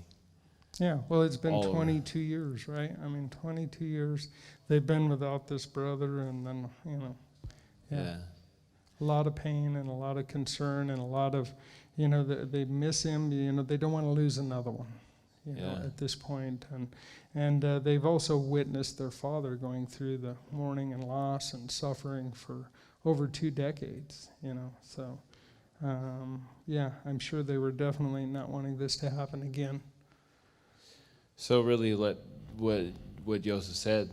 Yeah, well, it's been All over. 22 years, right? I mean, 22 years they've been without this brother, and then, Yeah. a lot of pain and a lot of concern and a lot of, they miss him, they don't want to lose another one, at this point. And they've also witnessed their father going through the mourning and loss and suffering for over 2 decades, So, I'm sure they were definitely not wanting this to happen again. So really, what Joseph said,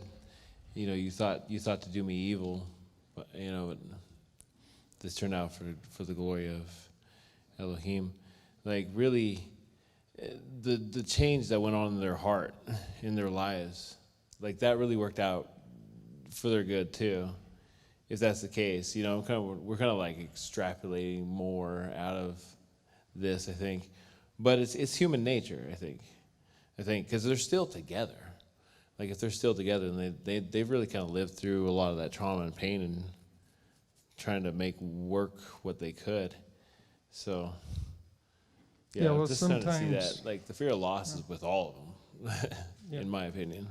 you thought to do me evil, but this turned out for the glory of Elohim. Like really, the change that went on in their heart, in their lives, like that really worked out for their good too. If that's the case, we're kind of like extrapolating more out of this, I think. But it's human nature, I think, because they're still together. Like if they're still together, and they've really kind of lived through a lot of that trauma and pain and trying to make work what they could. So well, just sometimes trying to see that, like the fear of loss is with all of them, in my opinion.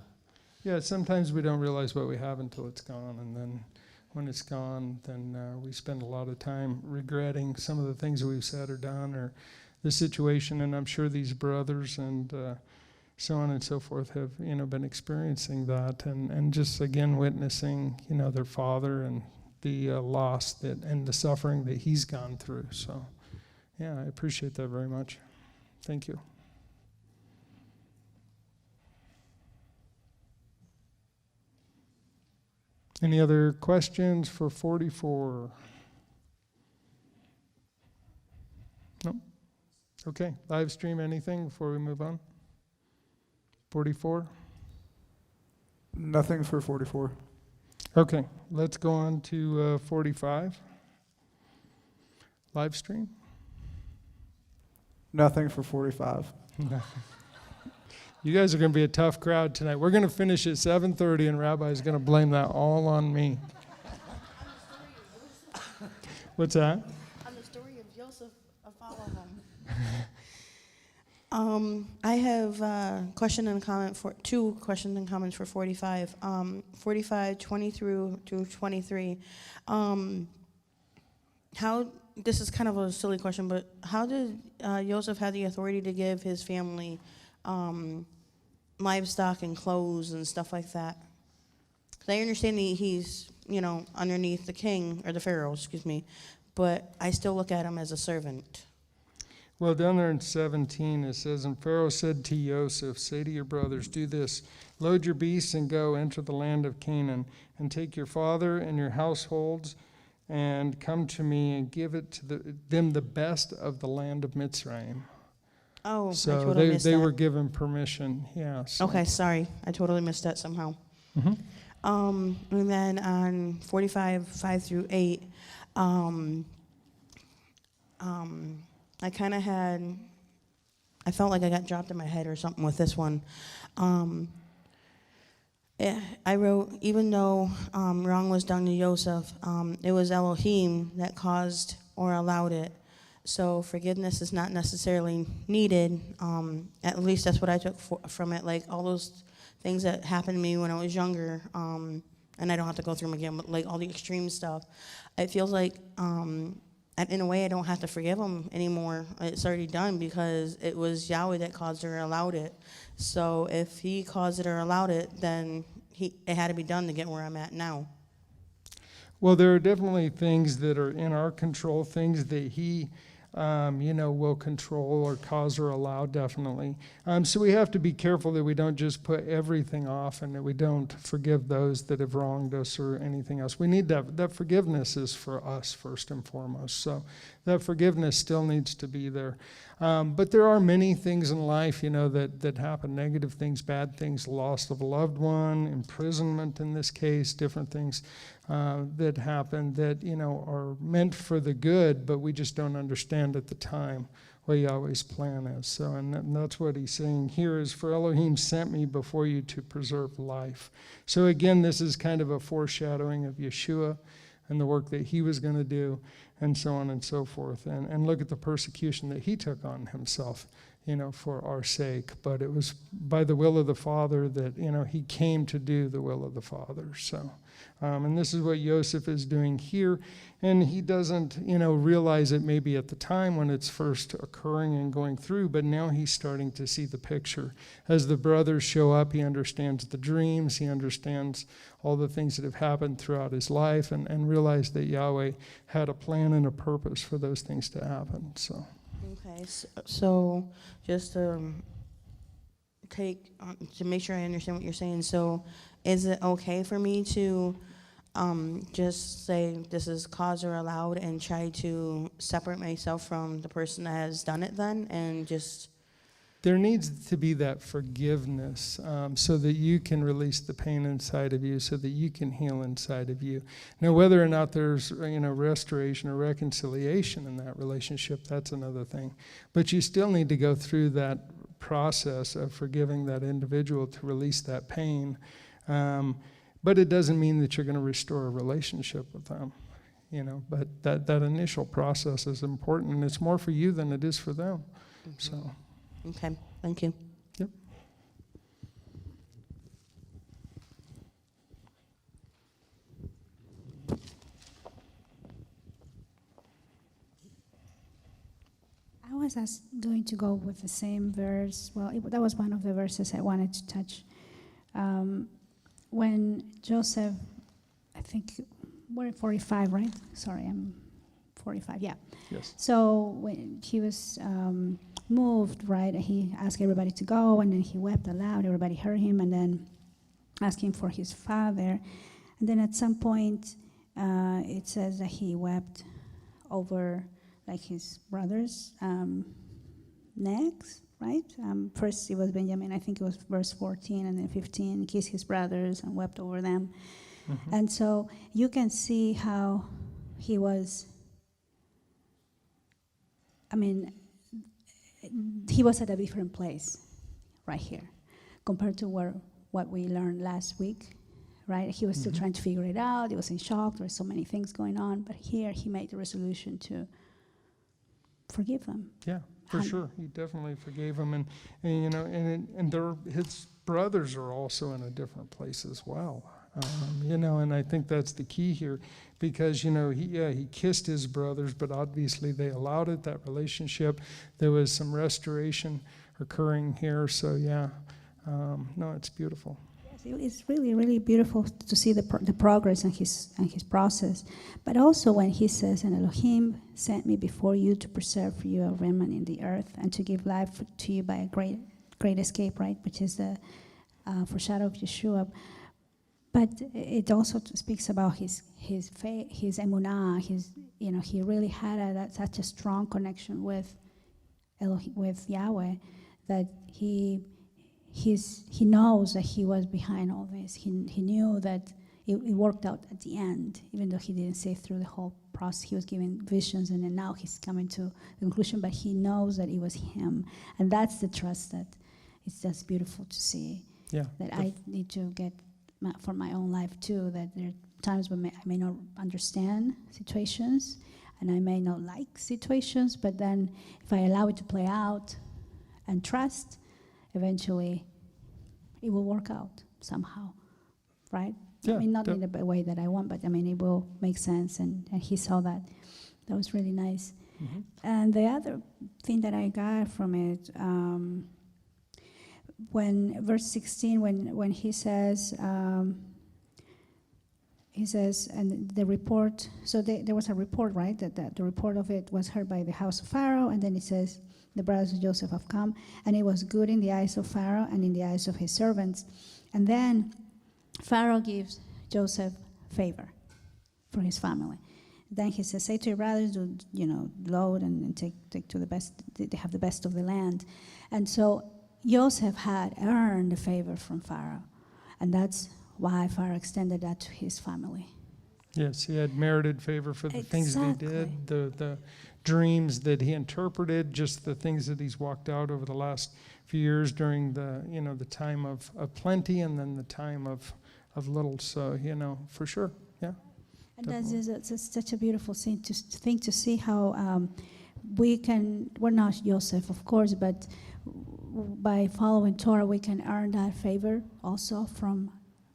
Yeah, sometimes we don't realize what we have until it's gone, and then when it's gone, then we spend a lot of time regretting some of the things we've said or done, or the situation. And I'm sure these brothers and so on and so forth have been experiencing that, and just again witnessing their father and the loss and the suffering that he's gone through. So yeah, I appreciate that very much. Thank you. Any other questions for 44? No? Okay, live stream anything before we move on? 44? Nothing for 44. Okay, let's go on to 45. Live stream? Nothing for 45. You guys are going to be a tough crowd tonight. We're going to finish at 7:30, and Rabbi's going to blame that all on me. What's that? On the story of Joseph, of all of them. I have question and comment for 2 questions and comments for 45. 45, 20 through 23. How, this is kind of a silly question, but how did Joseph have the authority to give his family livestock and clothes and stuff like that? 'Cause I understand that he's, underneath the king, or the Pharaoh, excuse me, but I still look at him as a servant. Well, down there in 17, it says, and Pharaoh said to Joseph, say to your brothers, do this, load your beasts and go enter the land of Canaan, and take your father and your households, and come to me and give it to them the best of the land of Mitzrayim. Oh, So I totally missed they that. were given permission, yeah. So. Okay, sorry. I totally missed that somehow. Mhm. And then on 45, 5 through 8, I kind of I felt like I got dropped in my head or something with this one. I wrote, even though wrong was done to Joseph, it was Elohim that caused or allowed it. So forgiveness is not necessarily needed. At least that's what I took from it. Like all those things that happened to me when I was younger, and I don't have to go through them again, but like all the extreme stuff. It feels like, in a way, I don't have to forgive them anymore. It's already done because it was Yahweh that caused it or allowed it. So if he caused it or allowed it, then it had to be done to get where I'm at now. Well, there are definitely things that are in our control, things that he, will control or cause or allow, definitely. So we have to be careful that we don't just put everything off and that we don't forgive those that have wronged us or anything else. We need that forgiveness is for us first and foremost. So that forgiveness still needs to be there. But there are many things in life, that happen, negative things, bad things, loss of a loved one, imprisonment in this case, different things that happen that, are meant for the good, but we just don't understand at the time what Yahweh's plan is. So, and that's what he's saying here is, for Elohim sent me before you to preserve life. So again, this is kind of a foreshadowing of Yeshua and the work that he was going to do, and so on and so forth. And look at the persecution that he took on himself, for our sake. But it was by the will of the Father that, he came to do the will of the Father. So, and this is what Joseph is doing here. And he doesn't, realize it maybe at the time when it's first occurring and going through, but now he's starting to see the picture. As the brothers show up, he understands the dreams, he understands all the things that have happened throughout his life, and realized that Yahweh had a plan and a purpose for those things to happen. So. Okay, so just to make sure I understand what you're saying, so is it okay for me to just say this is caused or allowed and try to separate myself from the person that has done it then, and just... There needs to be that forgiveness so that you can release the pain inside of you, so that you can heal inside of you. Now, whether or not there's restoration or reconciliation in that relationship, that's another thing. But you still need to go through that process of forgiving that individual to release that pain. But it doesn't mean that you're going to restore a relationship with them. But that initial process is important, and it's more for you than it is for them. Mm-hmm. So. Okay, thank you. Yep. I was going to go with the same verse. Well, that was one of the verses I wanted to touch. When Joseph, I think, we're at 45, right? Sorry, I'm 45, yeah. Yes. So when he was moved, right, he asked everybody to go, and then he wept aloud. Everybody heard him, and then asked him for his father. And then at some point, it says that he wept over his brothers' necks, right? First it was Benjamin, I think it was verse 14, and then 15, kissed his brothers and wept over them. Mm-hmm. And so you can see how he was, he was at a different place right here compared to what we learned last week, right? He was still trying to figure it out. He was in shock. There were so many things going on. But here he made the resolution to forgive them. Yeah. For sure, he definitely forgave him, and you know, his brothers are also in a different place as well. You know, and I think that's the key here, because you know he kissed his brothers, but obviously they allowed it, that relationship. There was some restoration occurring here, so yeah, no, it's beautiful. It's really, really beautiful to see the progress and his process. But also when he says, "And Elohim sent me before you to preserve for you a remnant in the earth and to give life to you by a great escape," right? Which is the foreshadow of Yeshua. But it also speaks about his faith, his emunah. He really had such a strong connection with Yahweh that he knows that he was behind all this. He knew that it worked out at the end, even though he didn't see through the whole process. He was given visions, and then now he's coming to the conclusion, but he knows that it was him. And that's the trust that it's just beautiful to see. Yeah. That I need to get for my own life too, that there are times when I may not understand situations, and I may not like situations, but then if I allow it to play out and trust, eventually it will work out somehow, right? Yeah, I mean, not in the way that I want, but I mean, it will make sense, and he saw that. That was really nice. Mm-hmm. And the other thing that I got from it, when verse 16, when he says, and the report, so there was a report, right, that the report of it was heard by the house of Pharaoh, and then it says, the brothers of Joseph have come, and it was good in the eyes of Pharaoh and in the eyes of his servants. And then Pharaoh gives Joseph favor for his family. Then he says, say to your brothers, load and take to the best, they have the best of the land. And so Joseph had earned the favor from Pharaoh, and that's why Pharaoh extended that to his family. Yes, he had merited favor for the things that he did, the dreams that he interpreted, just the things that he's walked out over the last few years during the time of plenty and then the time of little. So, for sure, yeah. And that's such a beautiful thing to see how we're not Joseph, of course, but by following Torah, we can earn that favor also from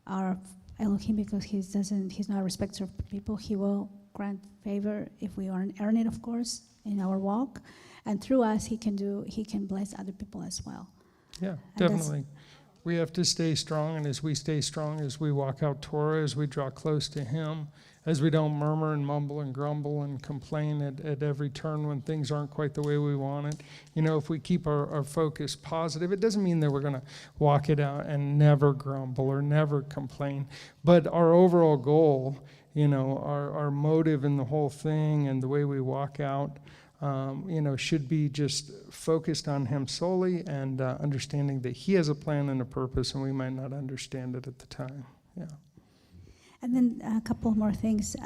our Elohim, because he's not a respecter of people. He will grant favor if we earn it, of course, in our walk, and through us, he can bless other people as well. Yeah, definitely. We have to stay strong, and as we stay strong, as we walk out Torah, as we draw close to Him, as we don't murmur and mumble and grumble and complain at every turn when things aren't quite the way we want it. If we keep our focus positive, it doesn't mean that we're going to walk it out and never grumble or never complain. But our overall goal, our motive in the whole thing and the way we walk out, should be just focused on Him solely and understanding that He has a plan and a purpose, and we might not understand it at the time. Yeah. And then a couple more things.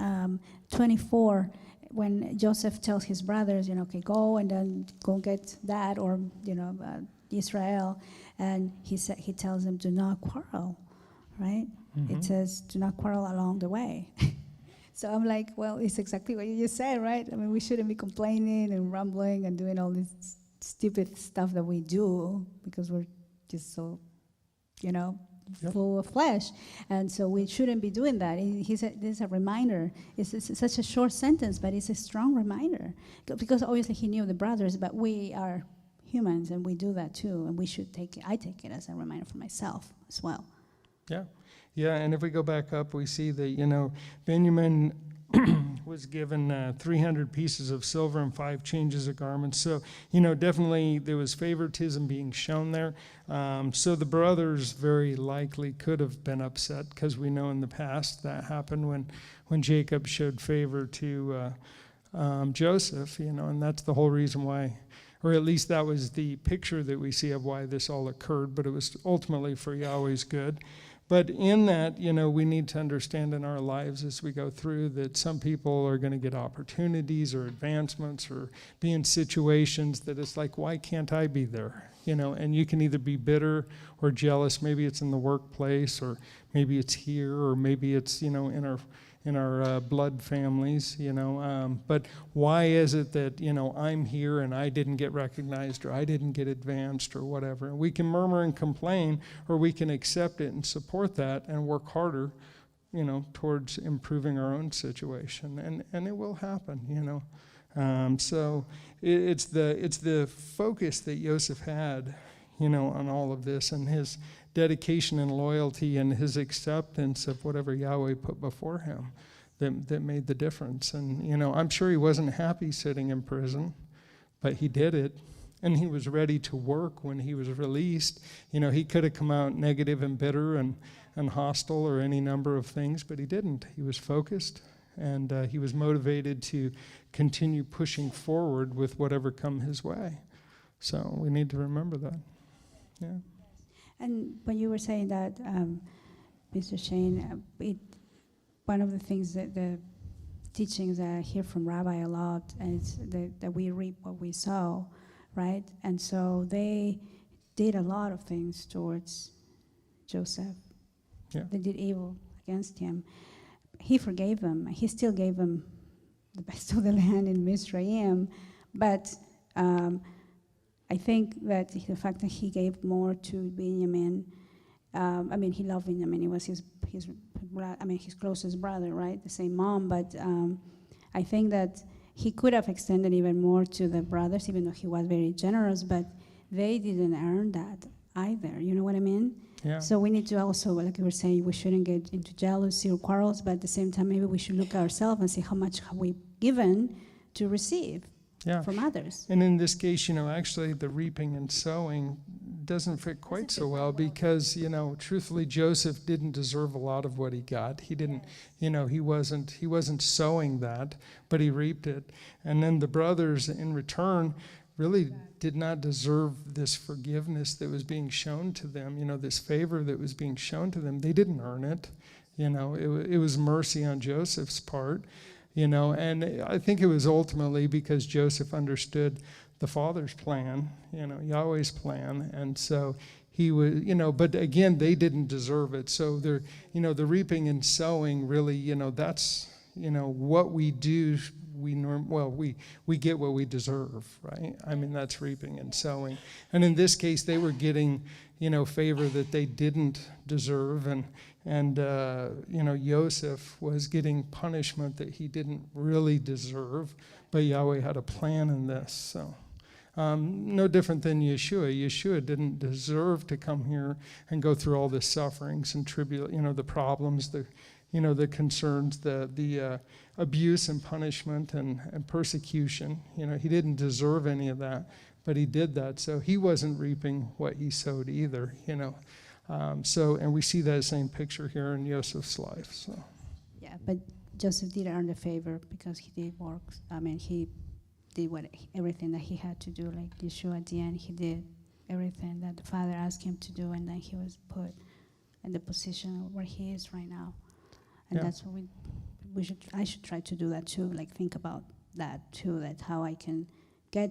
24, when Joseph tells his brothers, okay, go and then go get that, or Israel, and he tells them, do not quarrel, right? Mm-hmm. It says, do not quarrel along the way. So I'm like, well, it's exactly what you just said, right? I mean, we shouldn't be complaining and rumbling and doing all this stupid stuff that we do because we're just so, full of flesh. And so we shouldn't be doing that. This is a reminder. It's such a short sentence, but it's a strong reminder. Because obviously he knew the brothers, but we are humans and we do that too. And I take it as a reminder for myself as well. Yeah. Yeah, and if we go back up, we see that, Benjamin was given 300 pieces of silver and 5 changes of garments. So, definitely there was favoritism being shown there. So the brothers very likely could have been upset, because we know in the past that happened when Jacob showed favor to Joseph, and that's the whole reason why, or at least that was the picture that we see of why this all occurred, but it was ultimately for Yahweh's good. But in that, we need to understand in our lives as we go through that some people are going to get opportunities or advancements or be in situations that it's like, why can't I be there? And you can either be bitter or jealous. Maybe it's in the workplace, or maybe it's here, or maybe it's, in blood families, but why is it that, I'm here and I didn't get recognized or I didn't get advanced or whatever? And we can murmur and complain, or we can accept it and support that and work harder, towards improving our own situation, and it will happen, So it's the focus that Joseph had, on all of this, and his dedication and loyalty and his acceptance of whatever Yahweh put before him that made the difference. And, I'm sure he wasn't happy sitting in prison, but he did it, and he was ready to work when he was released. He could have come out negative and bitter and hostile or any number of things, but he didn't. He was focused, and he was motivated to continue pushing forward with whatever come his way. So we need to remember that. Yeah. And when you were saying that, Mr. Shane, one of the things that the teachings that I hear from Rabbi a lot is that we reap what we sow, right? And so they did a lot of things towards Joseph. Yeah. They did evil against him. He forgave them. He still gave them the best of the land in Mizraim, but I think that the fact that he gave more to Benjamin, he loved Benjamin. He was his closest brother, right? The same mom, but I think that he could have extended even more to the brothers, even though he was very generous, but they didn't earn that either. You know what I mean? Yeah. So we need to also, like you were saying, we shouldn't get into jealousy or quarrels, but at the same time, maybe we should look at ourselves and see how much have we given to receive from others. And in this case, actually the reaping and sowing doesn't fit quite so well because, truthfully, Joseph didn't deserve a lot of what he got. He didn't, he wasn't sowing that, but he reaped it. And then the brothers in return really did not deserve this forgiveness that was being shown to them, this favor that was being shown to them. They didn't earn it. It was mercy on Joseph's part, and I think it was ultimately because Joseph understood the Father's plan, Yahweh's plan, and so he was, but again, they didn't deserve it. So the reaping and sowing really, that's, what we do. We get what we deserve, right? That's reaping and sowing. And in this case, they were getting, favor that they didn't deserve, and Joseph was getting punishment that he didn't really deserve, but Yahweh had a plan in this. So no different than Yeshua. Yeshua didn't deserve to come here and go through all the sufferings and the problems, the concerns, the abuse and punishment and persecution. He didn't deserve any of that, but he did that. So he wasn't reaping what he sowed either, and we see that same picture here in Joseph's life. So. Yeah, but Joseph did earn the favor because he did work. He did everything that he had to do. Like Yeshua at the end, he did everything that the Father asked him to do, and then he was put in the position where he is right now. And that's what I should try to do that too, like think about that too, that how I can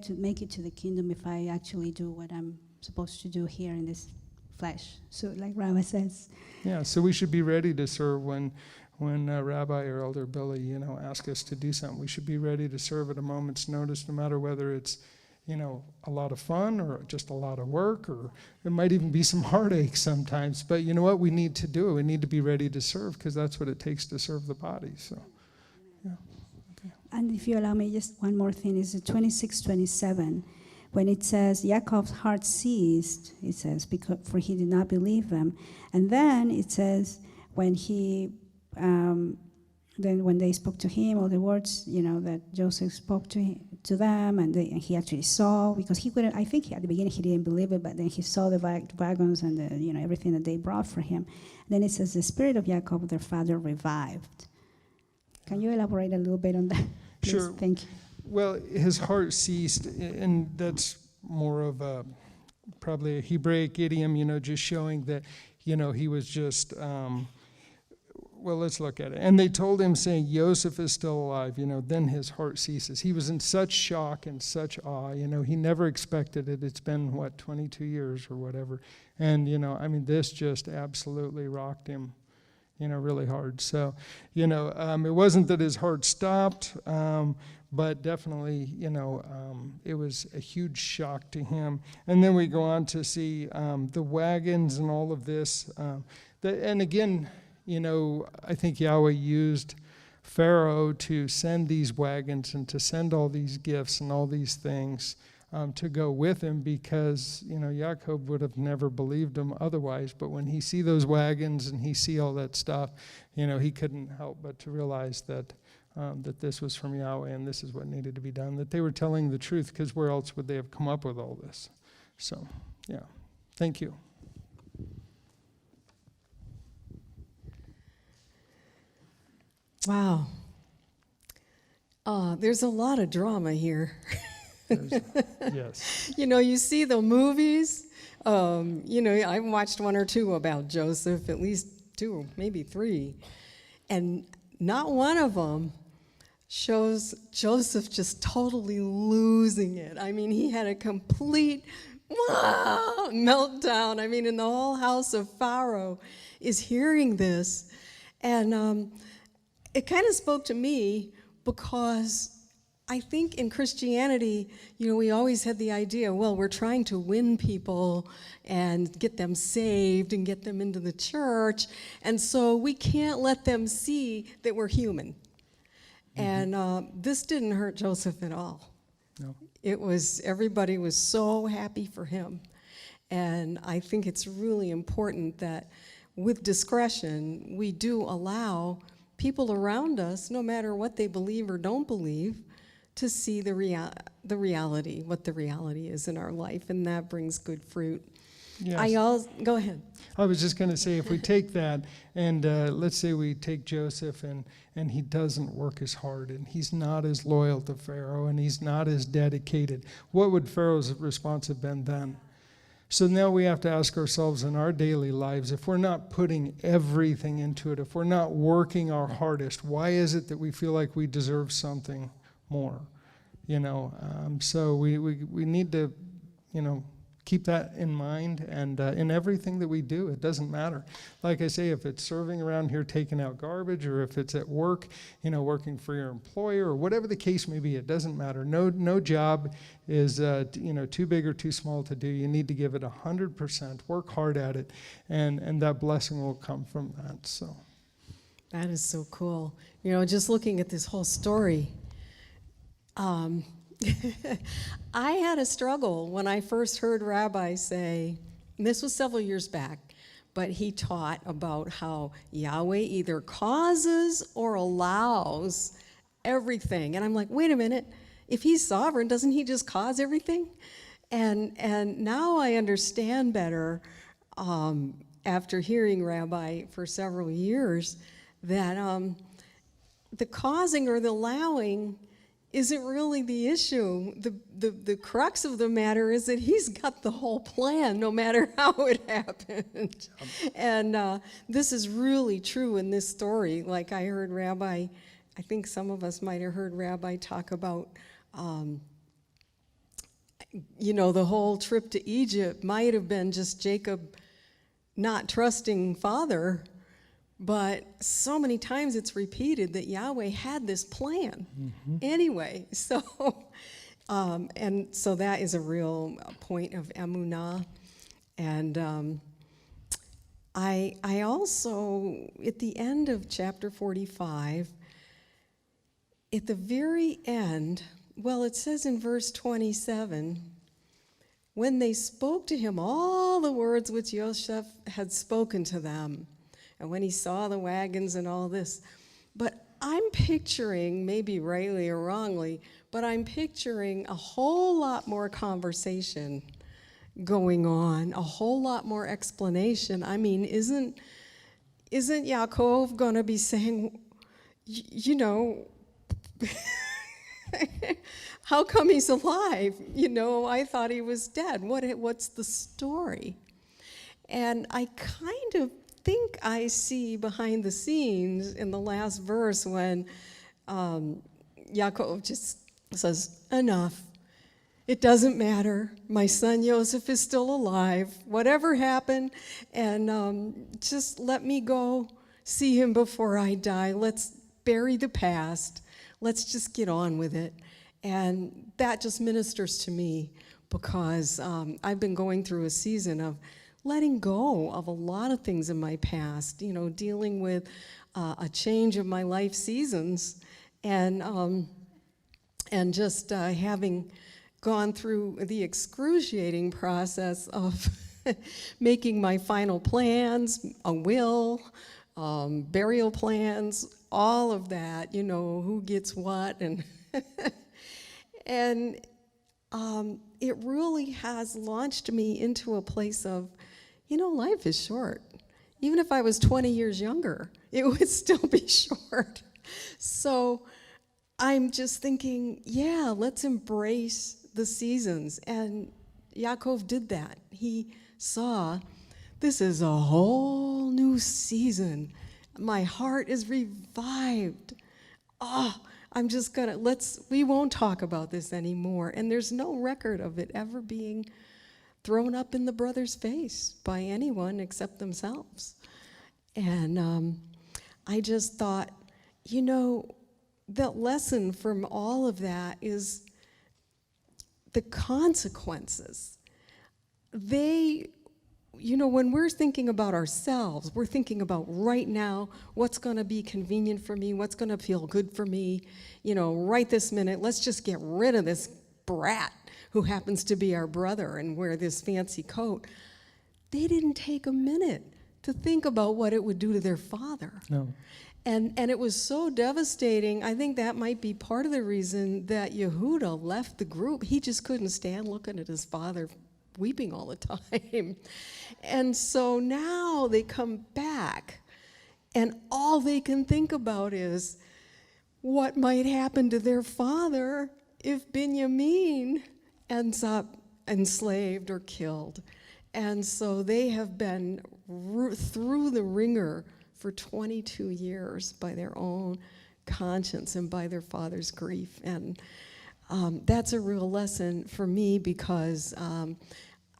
make it to the kingdom if I actually do what I'm supposed to do here in this flesh. So like Rabbi says. Yeah, so we should be ready to serve when Rabbi or Elder Billy, ask us to do something. We should be ready to serve at a moment's notice, no matter whether it's a lot of fun or just a lot of work, or it might even be some heartache sometimes. But you know what? We need to do it. We need to be ready to serve because that's what it takes to serve the body. So, yeah. Okay. And if you allow me, just one more thing is 26:27, when it says Yaakov's heart ceased. It says for he did not believe them, and then it says when he. Then when they spoke to him, all the words, that Joseph spoke to them, and he actually saw, because he couldn't, I think at the beginning he didn't believe it, but then he saw the wagons and everything that they brought for him. And then it says the spirit of Jacob, their father, revived. Can you elaborate a little bit on that? Please? Sure. Thank you. Well, his heart ceased, and that's more of probably a Hebraic idiom, just showing that, he was just... Well, let's look at it. And they told him, saying, Joseph is still alive. Then his heart ceases. He was in such shock and such awe. He never expected it. It's been, 22 years or whatever. And, this just absolutely rocked him. really hard. So, it wasn't that his heart stopped, but definitely, it was a huge shock to him. And then we go on to see the wagons and all of this. And again, I think Yahweh used Pharaoh to send these wagons and to send all these gifts and all these things to go with him, because, Jacob would have never believed him otherwise. But when he see those wagons and he see all that stuff, he couldn't help but to realize that this was from Yahweh and this is what needed to be done, that they were telling the truth, because where else would they have come up with all this? So, yeah, thank you. Wow. There's a lot of drama here. Yes. You see the movies. I watched one or two about Joseph, at least 2, maybe 3. And not one of them shows Joseph just totally losing it. I mean, he had a complete meltdown. I mean, and the whole house of Pharaoh is hearing this. And it kind of spoke to me, because I think in Christianity, we always had the idea, well, we're trying to win people and get them saved and get them into the church, and so we can't let them see that we're human. Mm-hmm. And this didn't hurt Joseph at all. No. Everybody was so happy for him. And I think it's really important that with discretion, we do allow people around us, no matter what they believe or don't believe, to see the reality, what the reality is in our life, and that brings good fruit. Yes. Go ahead. I was just going to say, if we take that, and let's say we take Joseph, and he doesn't work as hard, and he's not as loyal to Pharaoh, and he's not as dedicated, what would Pharaoh's response have been then? So now we have to ask ourselves in our daily lives, if we're not putting everything into it, if we're not working our hardest, why is it that we feel like we deserve something more? So we need to, keep that in mind, and in everything that we do, it doesn't matter. Like I say, if it's serving around here taking out garbage, or if it's at work, working for your employer, or whatever the case may be, it doesn't matter. No job is too big or too small to do. You need to give it 100%, work hard at it, and that blessing will come from that. So that is so cool. Just looking at this whole story, I had a struggle when I first heard Rabbi say, and this was several years back, but he taught about how Yahweh either causes or allows everything. And I'm like, wait a minute, if he's sovereign, doesn't he just cause everything? And now I understand better, after hearing Rabbi for several years, that the causing or the allowing isn't really the issue. The crux of the matter is that he's got the whole plan, no matter how it happened. And this is really true in this story. Like I heard Rabbi, I think some of us might have heard Rabbi talk about, the whole trip to Egypt might have been just Jacob not trusting father, but so many times it's repeated that Yahweh had this plan anyway. So, and so that is a real point of emunah. And I also, at the end of chapter 45, at the very end, well, it says in verse 27, when they spoke to him all the words which Joseph had spoken to them, and when he saw the wagons and all this. But I'm picturing, maybe rightly or wrongly, but I'm picturing a whole lot more conversation going on, a whole lot more explanation. I mean, isn't Yaakov going to be saying, how come he's alive? I thought he was dead. What's the story? And I kind of think I see behind the scenes in the last verse when Yaakov just says, enough. It doesn't matter. My son Joseph is still alive. Whatever happened, and just let me go see him before I die. Let's bury the past. Let's just get on with it. And that just ministers to me because I've been going through a season of letting go of a lot of things in my past, you know, dealing with a change of my life seasons and just having gone through the excruciating process of making my final plans, a will, burial plans, all of that, you know, who gets what, and and it really has launched me into a place of, you know, life is short. Even if I was 20 years younger, it would still be short. So I'm just thinking, yeah, let's embrace the seasons. And Yaakov did that. He saw, this is a whole new season. My heart is revived. Oh, I'm just gonna, we won't talk about this anymore. And there's no record of it ever being thrown up in the brother's face by anyone except themselves. And I just thought, you know, the lesson from all of that is the consequences. They, you know, when we're thinking about ourselves, we're thinking about right now, what's gonna be convenient for me, what's gonna feel good for me, you know, right this minute, let's just get rid of this brat who happens to be our brother and wear this fancy coat. They didn't take a minute to think about what it would do to their father. No. And it was so devastating. I think that might be part of the reason that Yehuda left the group. He just couldn't stand looking at his father weeping all the time. And so now they come back, and all they can think about is what might happen to their father if Binyamin ends up enslaved or killed. And so they have been through the ringer for 22 years by their own conscience and by their father's grief. And that's a real lesson for me because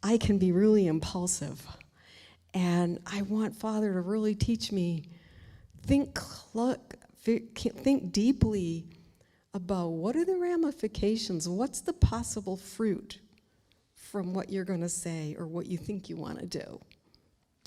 I can be really impulsive. And I want Father to really teach me, think deeply about what are the ramifications, what's the possible fruit from what you're going to say or what you think you want to do.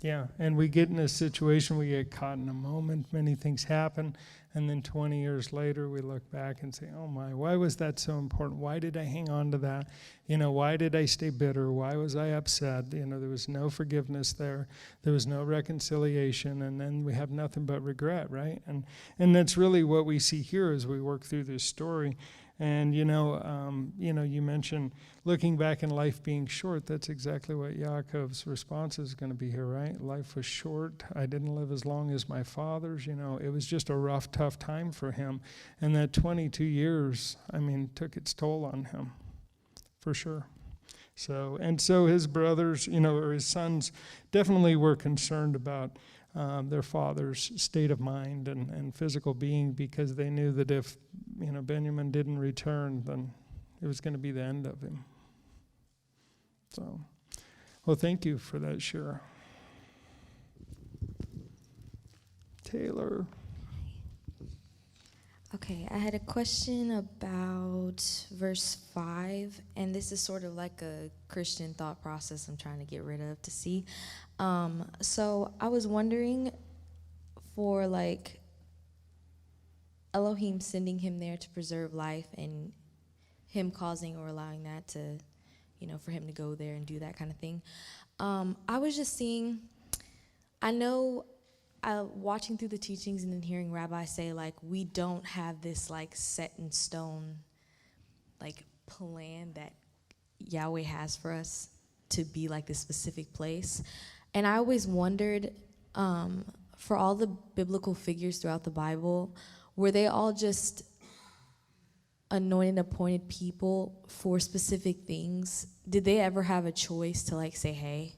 Yeah, and we get in a situation, we get caught in a moment, many things happen, and then 20 years later we look back and say, oh my, why was that so important? Why did I hang on to that? You know, why did I stay bitter? Why was I upset? You know, there was no forgiveness there. There was no reconciliation, and then we have nothing but regret, right? And that's really what we see here as we work through this story. And, you mentioned looking back in life being short. That's exactly what Yaakov's response is going to be here, right? Life was short. I didn't live as long as my fathers. You know, it was just a rough, tough time for him. And that 22 years, took its toll on him, for sure. So his brothers, or his sons definitely were concerned about their father's state of mind and physical being, because they knew that if, Benjamin didn't return, then it was going to be the end of him. So, well, thank you for that, Shira. Taylor. Okay, I had a question about verse 5, and this is sort of like a Christian thought process I'm trying to get rid of to see. So I was wondering, for like Elohim sending him there to preserve life and him causing or allowing that to, for him to go there and do that kind of thing. I was just seeing, I know watching through the teachings and then hearing Rabbi say, like, we don't have this, like, set in stone, like, plan that Yahweh has for us to be, like, this specific place. And I always wondered, for all the biblical figures throughout the Bible, were they all just anointed, appointed people for specific things? Did they ever have a choice to, like, say, hey,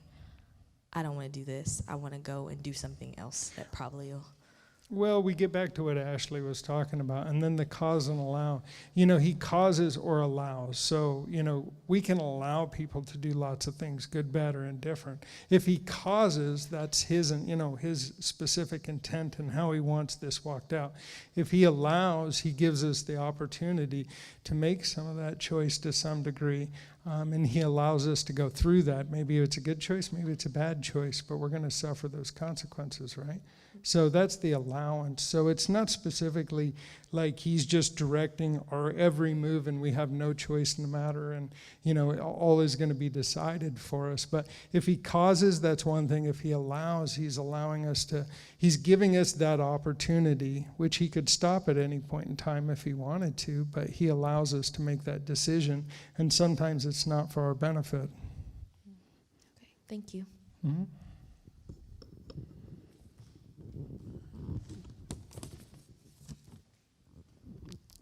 I don't want to do this. I want to go and do something else that probably will. Well, we get back to what Ashley was talking about, and then the cause and allow. He causes or allows. So, we can allow people to do lots of things, good, bad, or indifferent. If he causes, that's his specific intent and how he wants this walked out. If he allows, he gives us the opportunity to make some of that choice to some degree, and he allows us to go through that. Maybe it's a good choice, maybe it's a bad choice, but we're going to suffer those consequences, right? So that's the allowance. So it's not specifically like he's just directing our every move and we have no choice in the matter, and all is going to be decided for us. But if he causes, that's one thing. If he allows, he's giving us that opportunity, which he could stop at any point in time if he wanted to, but he allows us to make that decision, and sometimes it's not for our benefit. Okay, thank you. Mm-hmm.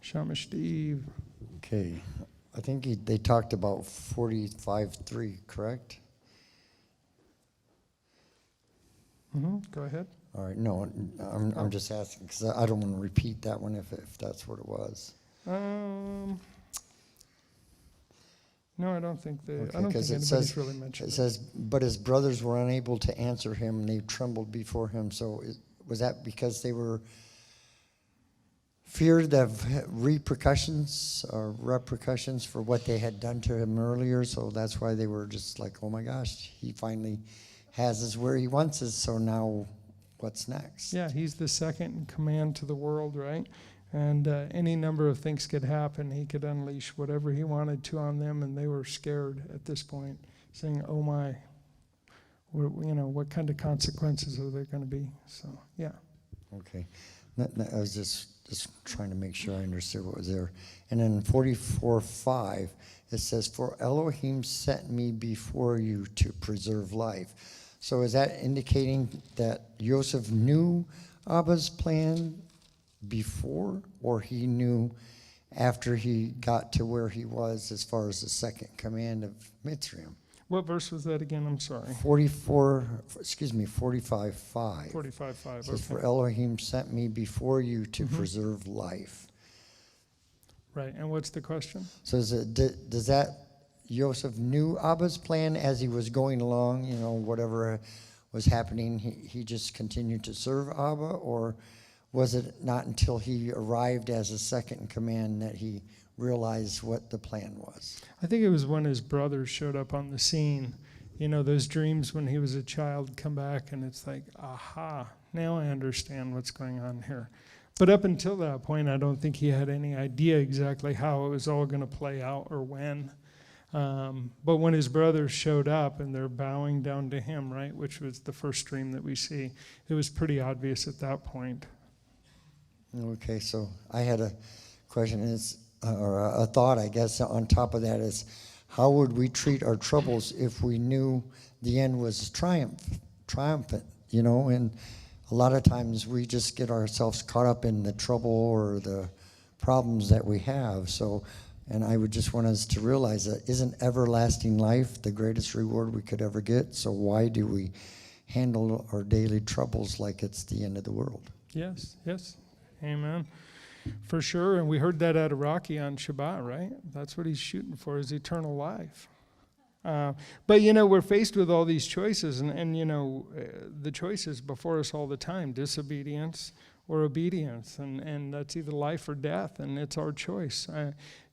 Shama Steve. Okay, I think they talked about 45:3, correct? Go ahead. All right, no, I'm just asking because I don't want to repeat that one if that's what it was. No, I don't think Okay, I don't think anybody's really mentioned it. It says, but his brothers were unable to answer him, and they trembled before him. So was that because they were feared of repercussions for what they had done to him earlier? So that's why they were just like, oh my gosh, he finally has us where he wants us, so now what's next? Yeah, he's the second in command to the world, right? And any number of things could happen. He could unleash whatever he wanted to on them, and they were scared at this point, saying, oh my, what kind of consequences are there going to be? So, yeah. Okay. I was just trying to make sure I understood what was there. And then 44:5, it says, for Elohim sent me before you to preserve life. So is that indicating that Joseph knew Abba's plan before, or he knew after he got to where he was as far as the second command of Mitzrayim? What verse was that again? I'm sorry. 45:5. 45:5. Says, Okay. for Elohim sent me before you to preserve life. Right, and what's the question? So does that Joseph knew Abba's plan as he was going along, whatever was happening, he just continued to serve Abba? Or was it not until he arrived as a second in command that he realized what the plan was? I think it was when his brothers showed up on the scene. Those dreams when he was a child come back, and it's like, aha, now I understand what's going on here. But up until that point, I don't think he had any idea exactly how it was all going to play out or when. But when his brothers showed up and they're bowing down to him, right, which was the first dream that we see, it was pretty obvious at that point. Okay, so I had a question, or a thought, I guess, on top of that is, how would we treat our troubles if we knew the end was triumphant, And a lot of times we just get ourselves caught up in the trouble or the problems that we have. So, and I would just want us to realize that isn't everlasting life the greatest reward we could ever get? So why do we handle our daily troubles like it's the end of the world? Yes. Amen. For sure, and we heard that out of Rocky on Shabbat, right? That's what he's shooting for, is eternal life. But, we're faced with all these choices, and the choices before us all the time, disobedience or obedience, and that's either life or death, and it's our choice.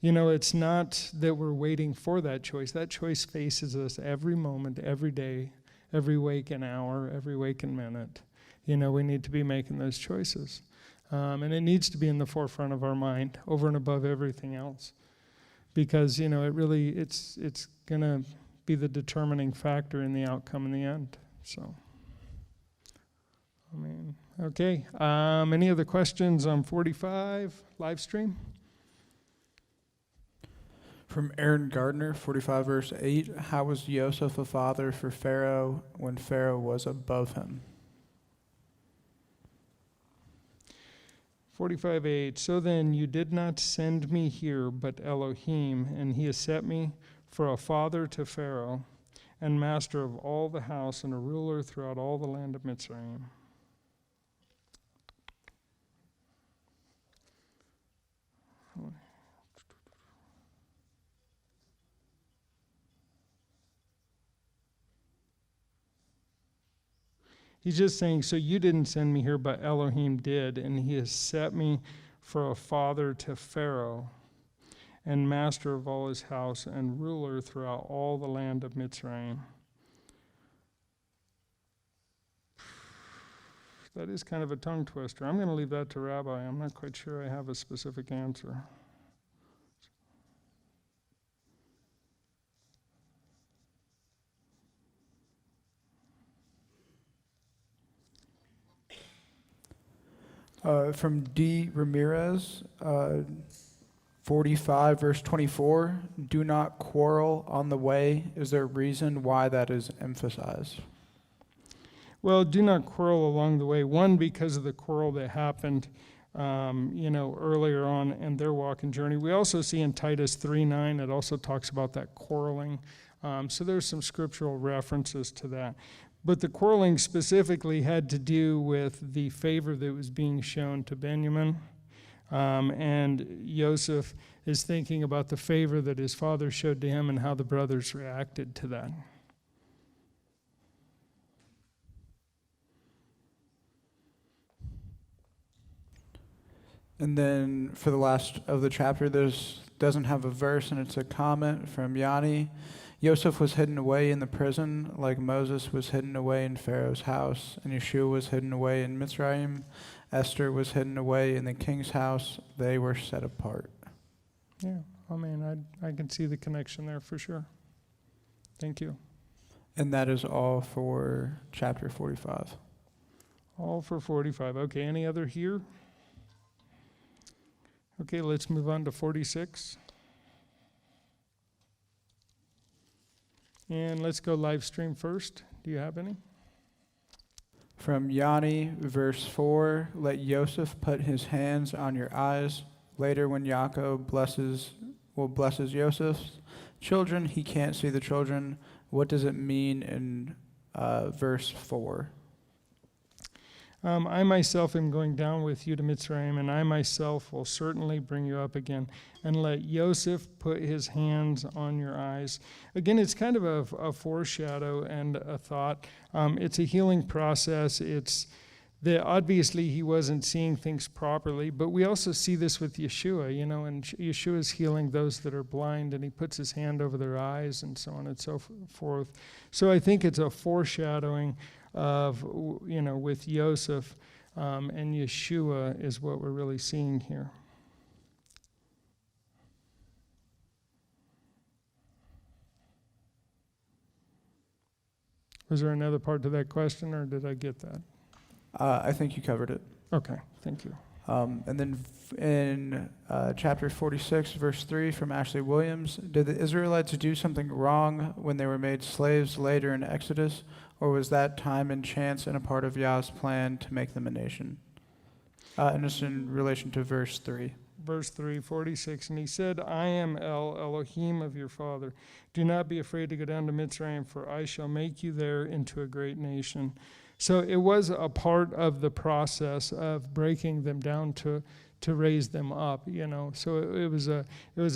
It's not that we're waiting for that choice. That choice faces us every moment, every day, every waking hour, every waking minute. We need to be making those choices. And it needs to be in the forefront of our mind over and above everything else. Because, it's going to be the determining factor in the outcome in the end. So, okay. Any other questions on 45 live stream? From Aaron Gardner, 45 verse 8, how was Joseph a father for Pharaoh when Pharaoh was above him? 45:8. So then you did not send me here, but Elohim, and he has set me for a father to Pharaoh, and master of all the house, and a ruler throughout all the land of Mitzrayim. He's just saying, so you didn't send me here, but Elohim did, and he has set me for a father to Pharaoh, and master of all his house, and ruler throughout all the land of Mitzrayim. That is kind of a tongue twister. I'm going to leave that to Rabbi. I'm not quite sure I have a specific answer. From D. Ramirez, 45, verse 24, do not quarrel on the way. Is there a reason why that is emphasized? Well, do not quarrel along the way. One, because of the quarrel that happened, earlier on in their walk and journey. We also see in Titus 3:9, it also talks about that quarreling. So there's some scriptural references to that. But the quarreling specifically had to do with the favor that was being shown to Benjamin. And Joseph is thinking about the favor that his father showed to him and how the brothers reacted to that. And then for the last of the chapter, this doesn't have a verse, and it's a comment from Yanni. Joseph was hidden away in the prison, like Moses was hidden away in Pharaoh's house, and Yeshua was hidden away in Mitzrayim. Esther was hidden away in the king's house. They were set apart. Yeah, I mean, I can see the connection there for sure. Thank you. And that is all for chapter 45. All for 45. Okay, any other here? Okay, let's move on to 46. And let's go live stream first. Do you have any? From Yanni, verse 4, let Yosef put his hands on your eyes. Later, when Yaakov blesses Joseph's children, he can't see the children. What does it mean in verse 4? I myself am going down with you to Mitzrayim, and I myself will certainly bring you up again. And let Yosef put his hands on your eyes. Again, it's kind of a foreshadow and a thought. It's a healing process. It's that obviously he wasn't seeing things properly, but we also see this with Yeshua, and Yeshua is healing those that are blind, and he puts his hand over their eyes and so on and so forth. So I think it's a foreshadowing of, with Joseph and Yeshua is what we're really seeing here. Was there another part to that question, or did I get that? I think you covered it. Okay, thank you. And then in chapter 46, verse 3 from Ashley Williams, did the Israelites do something wrong when they were made slaves later in Exodus, or was that time and chance and a part of Yah's plan to make them a nation? And it's in relation to verse 3. Verse 3, 46, and he said, I am Elohim of your father. Do not be afraid to go down to Mitzrayim, for I shall make you there into a great nation. So it was a part of the process of breaking them down to raise them up, So it was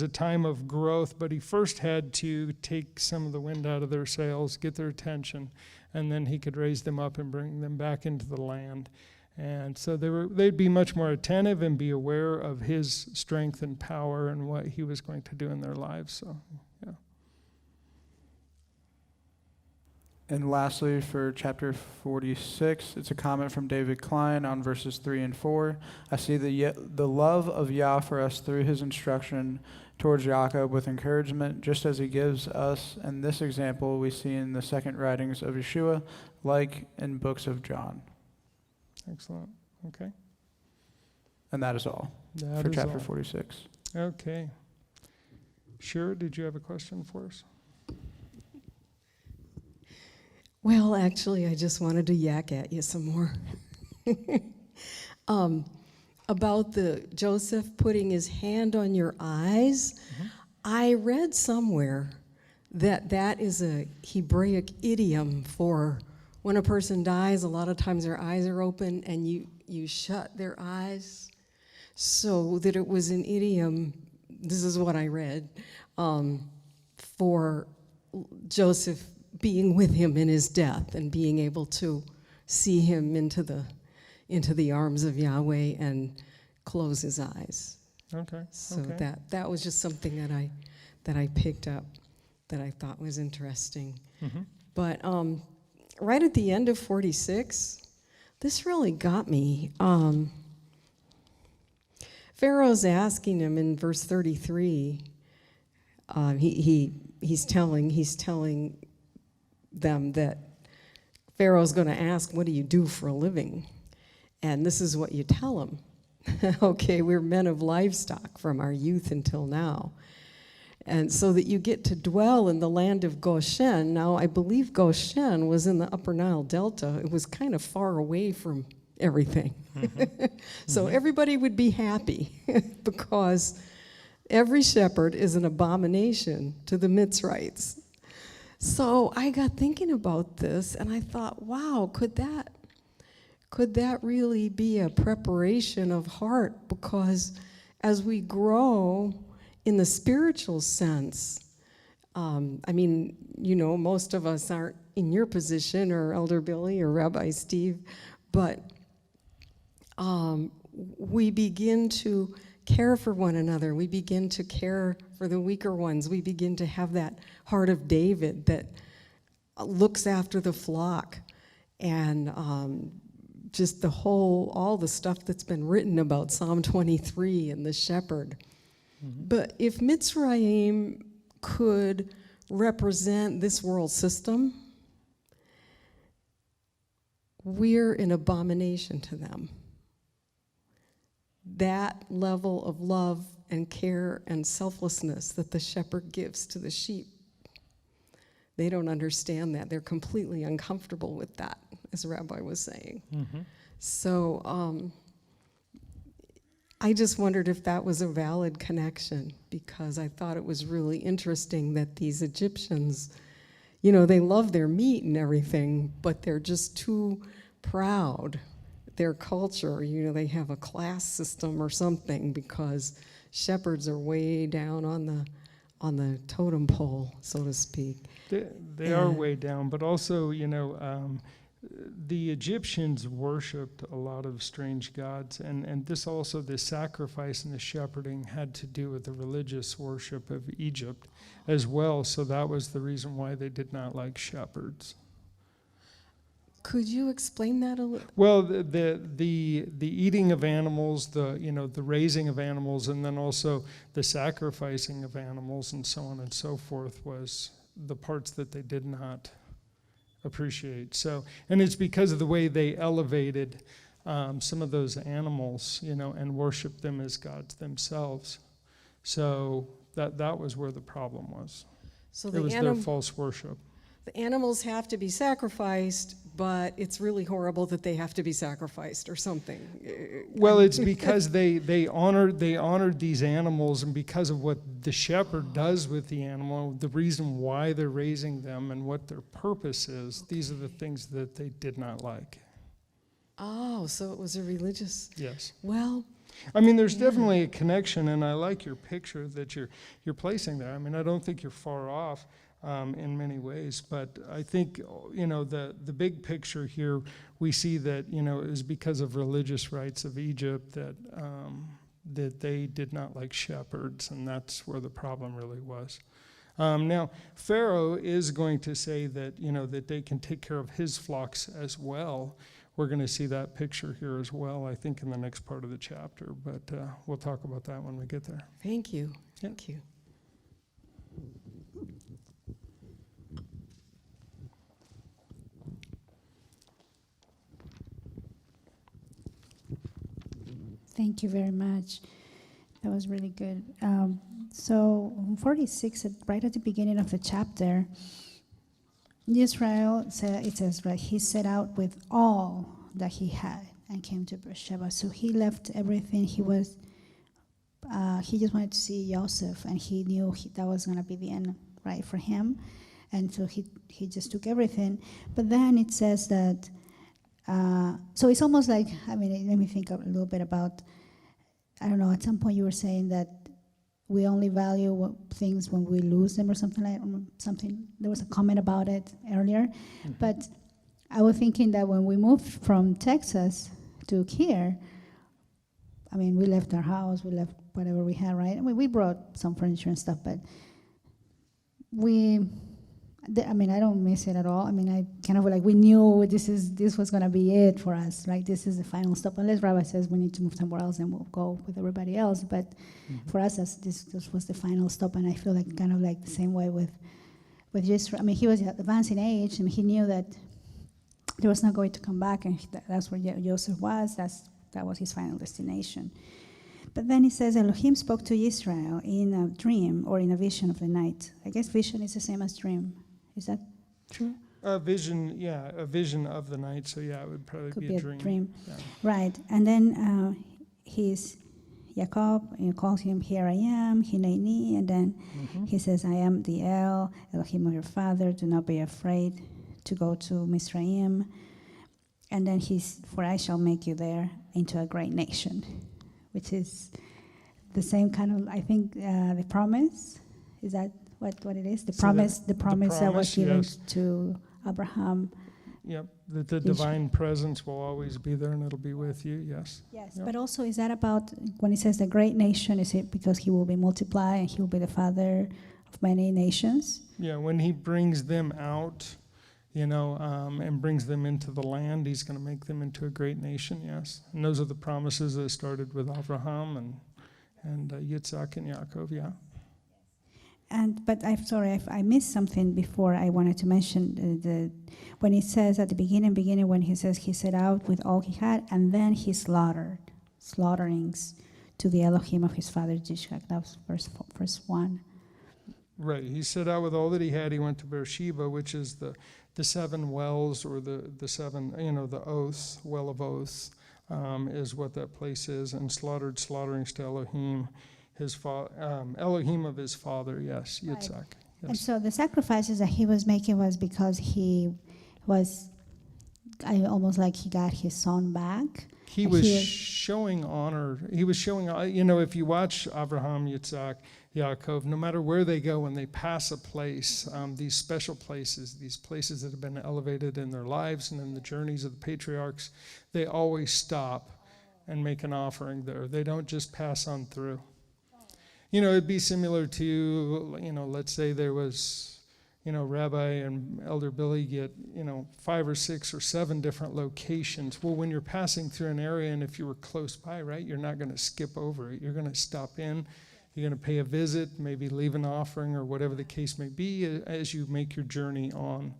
a time of growth, but he first had to take some of the wind out of their sails, get their attention, and then he could raise them up and bring them back into the land. And so they'd be much more attentive and be aware of his strength and power and what he was going to do in their lives. So, yeah. And lastly, for chapter 46, it's a comment from David Klein on verses 3 and 4. I see the love of Yah for us through his instruction towards Yaakov with encouragement, just as he gives us. And this example we see in the second writings of Yeshua, like in books of John. Excellent. Okay. And that is all for chapter 46. Okay. Shira, did you have a question for us? Well, actually, I just wanted to yak at you some more. About the Joseph putting his hand on your eyes. Mm-hmm. I read somewhere that is a Hebraic idiom for when a person dies, a lot of times their eyes are open and you shut their eyes. So that it was an idiom, this is what I read, for Joseph being with him in his death and being able to see him into the arms of Yahweh and close his eyes. Okay. So okay. that was just something that I picked up that I thought was interesting. Mm-hmm. But right at the end of 46, this really got me. Pharaoh's asking him in verse 33. He's telling them that Pharaoh's going to ask, "What do you do for a living?" And this is what you tell him. Okay, we're men of livestock from our youth until now. And so that you get to dwell in the land of Goshen. Now, I believe Goshen was in the Upper Nile Delta. It was kind of far away from everything. Mm-hmm. So everybody would be happy because every shepherd is an abomination to the Mitzrites. So I got thinking about this, and I thought, wow, could that really be a preparation of heart? Because as we grow in the spiritual sense, I mean, you know, most of us aren't in your position, or Elder Billy or Rabbi Steve, but we begin to care for one another. We begin to care for the weaker ones. We begin to have that heart of David that looks after the flock, and just all the stuff that's been written about Psalm 23 and the shepherd. Mm-hmm. But if Mitzrayim could represent this world system, we're an abomination to them. That level of love and care and selflessness that the shepherd gives to the sheep, they don't understand that. They're completely uncomfortable with that, as Rabbi was saying. Mm-hmm. So I just wondered if that was a valid connection, because I thought it was really interesting that these Egyptians, you know, they love their meat and everything, but they're just too proud. Their culture, you know, they have a class system or something, because shepherds are way down on the totem pole, so to speak. They are way down, but also, you know, the Egyptians worshipped a lot of strange gods, and this also, the sacrifice and the shepherding had to do with the religious worship of Egypt as well, so that was the reason why they did not like shepherds. Could you explain that a little? Well, the eating of animals, the raising of animals, and then also the sacrificing of animals and so on and so forth was the parts that they did not appreciate. So, and it's because of the way they elevated some of those animals, you know, and worshiped them as gods themselves. So that was where the problem was. So it was their false worship. The animals have to be sacrificed, but it's really horrible that they have to be sacrificed or something. Well, it's because they honored these animals, and because of what the shepherd does with the animal, the reason why they're raising them and what their purpose is, these are the things that they did not like. Oh, so it was a religious. Yes. Well, I mean, there's definitely a connection, and I like your picture that you're placing there. I mean, I don't think you're far off. In many ways, but I think, you know, the big picture here, we see that, you know, it was because of religious rites of Egypt that they did not like shepherds, and that's where the problem really was. Now, Pharaoh is going to say that, you know, that they can take care of his flocks as well. We're going to see that picture here as well, I think, in the next part of the chapter, but we'll talk about that when we get there. Thank you. Thank you. Thank you very much. That was really good. So 46, right at the beginning of the chapter, Israel, it says, right, he set out with all that he had and came to Beersheba. So he left everything. He just wanted to see Joseph, and he knew that was going to be the end, right, for him. And so he just took everything. But then it says that, so it's almost like, I mean, let me think a little bit about, I don't know, at some point you were saying that we only value things when we lose them or something like something. There was a comment about it earlier. Mm-hmm. But I was thinking that when we moved from Texas to here, I mean, we left our house, we left whatever we had, right? I mean, we brought some furniture and stuff, but I don't miss it at all. I mean, I kind of like, we knew this was going to be it for us, right? This is the final stop. Unless Rabbi says we need to move somewhere else, and we'll go with everybody else. But for us, this was the final stop, and I feel like kind of like the same way with Yisrael. I mean, he was advanced in age, and he knew that he was not going to come back, and that's where Joseph was. That was his final destination. But then he says, Elohim spoke to Israel in a dream or in a vision of the night. I guess vision is the same as dream. Is that true? A vision of the night. So yeah, it would probably Could be a dream. Yeah. Right. And then he's Jacob, calls him, here I am, Hineni, and then he says, I am the Elohim of your father, do not be afraid to go to Mizraim. And then for I shall make you there into a great nation, which is the same kind of, I think, the promise. Is that what it is? The promise that was given to Abraham. Yep, that the divine presence will always be there and it'll be with you, yes. Yes, yep. But also is that about, when it says the great nation, is it because he will be multiplied and he will be the father of many nations? Yeah, when he brings them out, and brings them into the land, he's going to make them into a great nation, yes. And those are the promises that started with Abraham and Yitzhak and Yaakov, yeah. But I'm sorry, I missed something before. I wanted to mention when it says at the beginning, when he says he set out with all he had, and then he slaughterings to the Elohim of his father Yitzhak. That was verse 1. Right. He set out with all that he had. He went to Beersheba, which is the seven wells, or the seven, the oaths, well of oaths, is what that place is, and slaughterings to Elohim. Elohim of his father, yes, Yitzhak. Right. Yes. And so the sacrifices that he was making was because he was, almost like he got his son back. He was showing honor. He was showing, if you watch Abraham, Yitzhak, Yaakov, no matter where they go, when they pass a place, these special places, these places that have been elevated in their lives and in the journeys of the patriarchs, they always stop and make an offering there. They don't just pass on through. It'd be similar to, let's say there was, Rabbi and Elder Billy get, 5 or 6 or 7 different locations. Well, when you're passing through an area, and if you were close by, right, you're not going to skip over it. You're going to stop in. You're going to pay a visit, maybe leave an offering, or whatever the case may be, as you make your journey on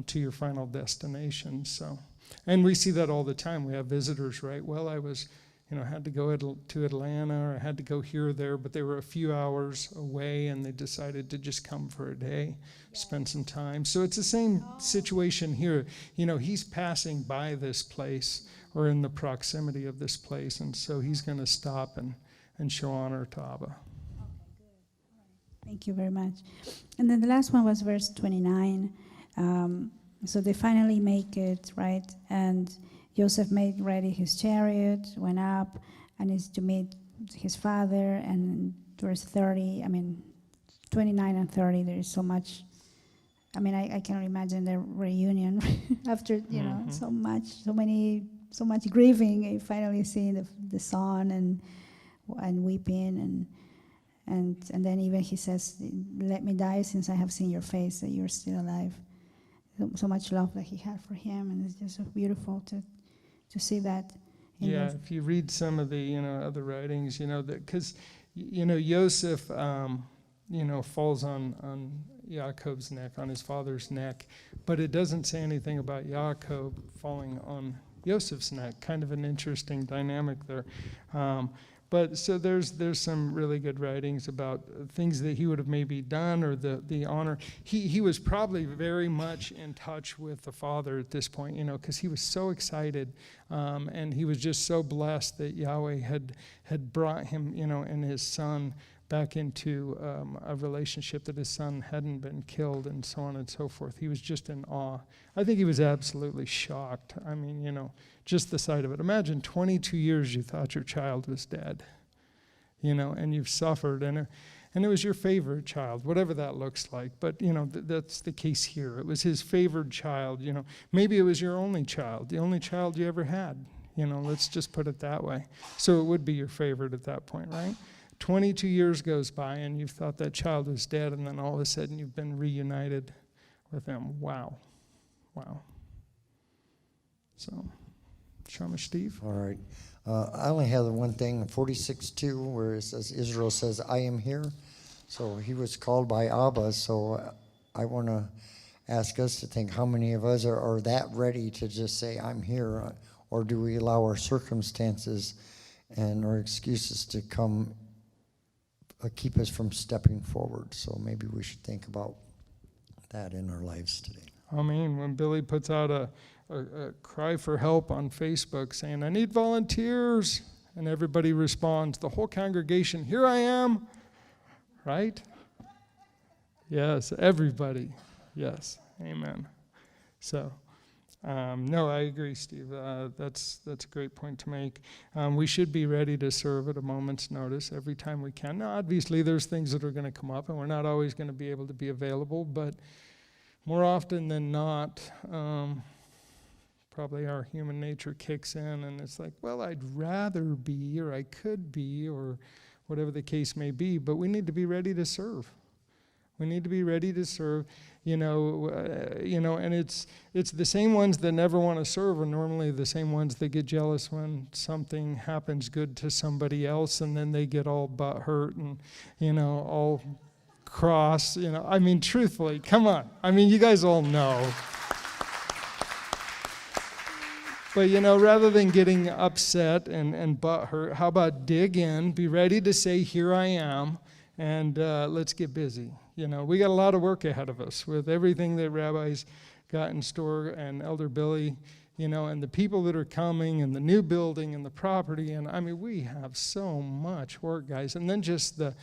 to your final destination. So, and we see that all the time. We have visitors, right? Well, I was, had to go to Atlanta, or I had to go here or there, but they were a few hours away, and they decided to just come for a day, spend some time. So it's the same situation here. He's passing by this place, or in the proximity of this place, and so he's going to stop and show honor to Abba. Okay, good. Thank you very much. And then the last one was verse 29. So they finally make it, right? And Joseph made ready his chariot, went up, and is to meet his father. And verse 30, 29 and 30, there is so much. I cannot imagine the reunion after, so much grieving, and finally seeing the son and weeping, and then even he says, let me die since I have seen your face, that you're still alive. So much love that he had for him, and it's just so beautiful to see that. Yeah, if you read some of the other writings, that because Yosef falls on Yaakov's neck, on his father's neck, but it doesn't say anything about Yaakov falling on Yosef's neck. Kind of an interesting dynamic there. But so there's some really good writings about things that he would have maybe done, or the honor. He was probably very much in touch with the Father at this point, because he was so excited, and he was just so blessed that Yahweh had brought him, and his son back into a relationship, that his son hadn't been killed, and so on and so forth. He was just in awe. I think he was absolutely shocked. Just the sight of it. Imagine 22 years you thought your child was dead, and you've suffered. And it was your favorite child, whatever that looks like. But, that's the case here. It was his favored child, Maybe it was your only child, the only child you ever had. Let's just put it that way. So it would be your favorite at that point, right? 22 years goes by and you've thought that child was dead, and then all of a sudden you've been reunited with them. Wow. So, Shama Steve? All right. I only have the one thing, 46:2, where it says, Israel says, I am here. So he was called by Abba. So I want to ask us to think how many of us are that ready to just say, I'm here, or do we allow our circumstances and our excuses to come keep us from stepping forward? So maybe we should think about that in our lives today. I mean, when Billy puts out a cry for help on Facebook saying, I need volunteers, and everybody responds, the whole congregation, here I am, right? Yes, everybody. Yes, amen. So, no, I agree, Steve. That's a great point to make. We should be ready to serve at a moment's notice every time we can. Now, obviously, there's things that are going to come up, and we're not always going to be able to be available, but more often than not, probably our human nature kicks in, and it's like, well, I'd rather be, or I could be, or whatever the case may be, but we need to be ready to serve. We need to be ready to serve, and it's the same ones that never want to serve are normally the same ones that get jealous when something happens good to somebody else, and then they get all butthurt and, all cross, I mean, truthfully, come on. I mean, you guys all know. But, rather than getting upset and butthurt, how about dig in, be ready to say, here I am, and let's get busy. We got a lot of work ahead of us with everything that Rabbi's got in store, and Elder Billy, and the people that are coming, and the new building, and the property, and I mean, we have so much work, guys. And then just the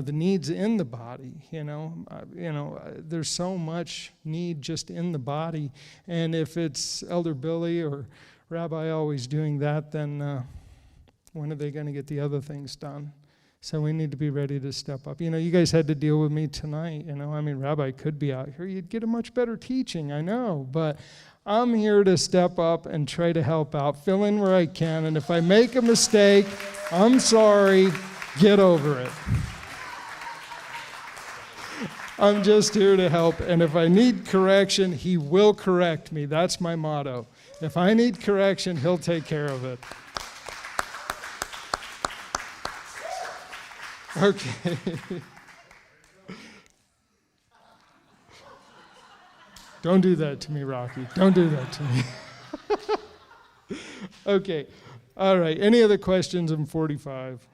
needs in the body, there's so much need just in the body. And if it's Elder Billy or Rabbi always doing that, then when are they going to get the other things done? So we need to be ready to step up. You guys had to deal with me tonight, I mean, Rabbi could be out here. You'd get a much better teaching, I know, but I'm here to step up and try to help out, fill in where I can, and if I make a mistake, I'm sorry. Get over it. I'm just here to help, and if I need correction, he will correct me. That's my motto. If I need correction, he'll take care of it. Okay. Don't do that to me, Rocky. Don't do that to me. Okay. All right. Any other questions on 45?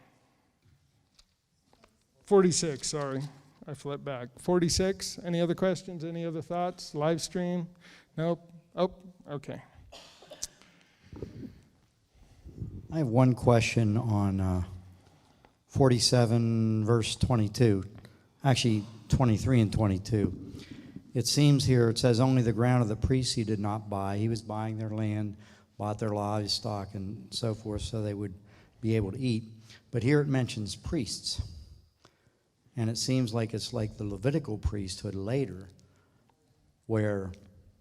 46, sorry. I flipped back. 46, any other questions, any other thoughts? Live stream? Nope. Oh, okay. I have one question on 47, verse 22. Actually, 23 and 22. It seems here, it says, only the ground of the priests he did not buy. He was buying their land, bought their livestock, and so forth, so they would be able to eat. But here it mentions priests. And it seems like it's like the Levitical priesthood later, where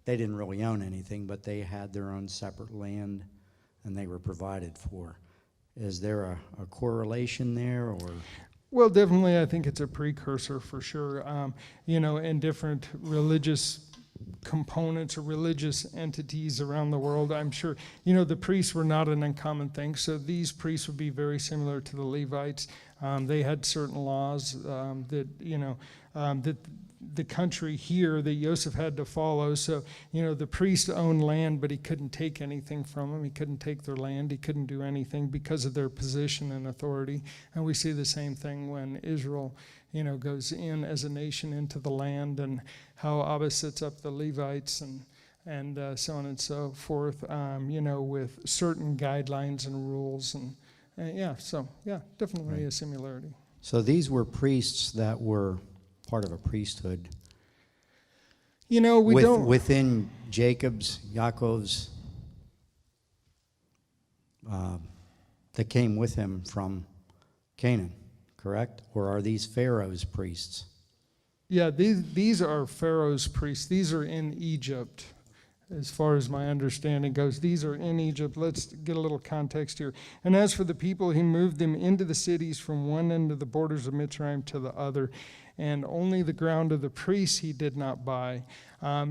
they didn't really own anything, but they had their own separate land, and they were provided for. Is there a correlation there, or? Well, definitely, I think it's a precursor for sure. In different religious components or religious entities around the world, I'm sure, the priests were not an uncommon thing. So these priests would be very similar to the Levites. They had certain laws that the country here that Joseph had to follow. So, the priest owned land, but he couldn't take anything from them. He couldn't take their land. He couldn't do anything because of their position and authority. And we see the same thing when Israel, goes in as a nation into the land, and how Abba sets up the Levites and so on and so forth, with certain guidelines and rules. Definitely Right. a similarity. So these were priests that were part of a priesthood. Within Yaakov's, that came with him from Canaan, correct? Or are these Pharaoh's priests? Yeah, these are Pharaoh's priests. These are in Egypt, as far as my understanding goes. These are in Egypt. Let's get a little context here. And as for the people, he moved them into the cities from one end of the borders of Mitzrayim to the other, and only the ground of the priests he did not buy.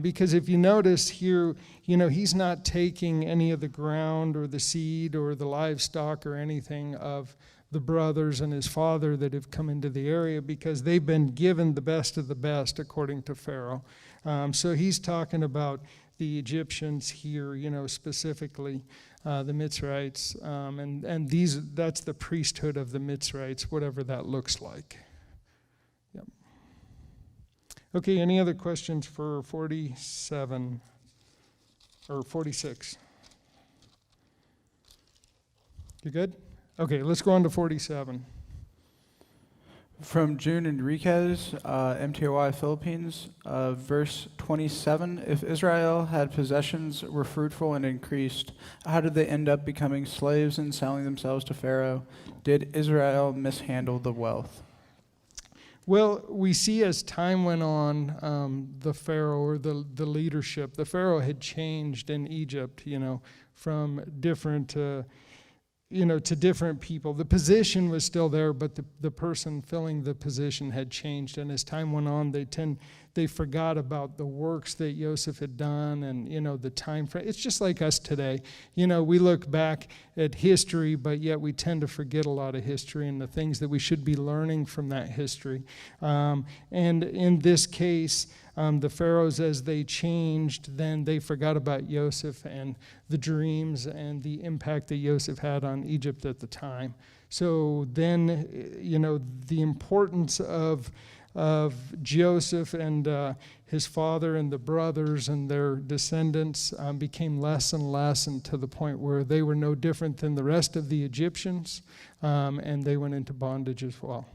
Because if you notice here, he's not taking any of the ground or the seed or the livestock or anything of the brothers and his father that have come into the area, because they've been given the best of the best according to Pharaoh. So he's talking about the Egyptians here, specifically the Mitzrayites, and that's the priesthood of the Mitzrayites, whatever that looks like. Yep. Okay, any other questions for 47 or 46? You good? Okay, let's go on to 47. From June Enriquez, MTOI Philippines, verse 27. If Israel had possessions, were fruitful and increased, how did they end up becoming slaves and selling themselves to Pharaoh? Did Israel mishandle the wealth? Well, we see as time went on, the Pharaoh or the leadership, the Pharaoh had changed in Egypt, from different to different people. The position was still there, but the person filling the position had changed. And as time went on, they forgot about the works that Joseph had done and, the time frame. It's just like us today. We look back at history, but yet we tend to forget a lot of history and the things that we should be learning from that history. And in this case, the pharaohs, as they changed, then they forgot about Joseph and the dreams and the impact that Joseph had on Egypt at the time. So then, the importance of Joseph and his father and the brothers and their descendants became less and less, and to the point where they were no different than the rest of the Egyptians, and they went into bondage as well.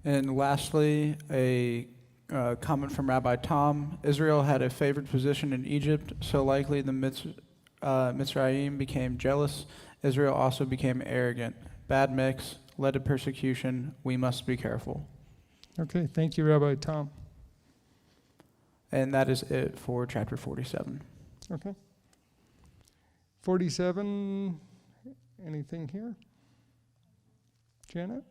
And lastly, a comment from Rabbi Tom. Israel had a favored position in Egypt, so likely the Mitzrayim became jealous. Israel also became arrogant. Bad mix, led to persecution. We must be careful. Okay, thank you, Rabbi Tom. And that is it for chapter 47. Okay. 47, anything here? Janet?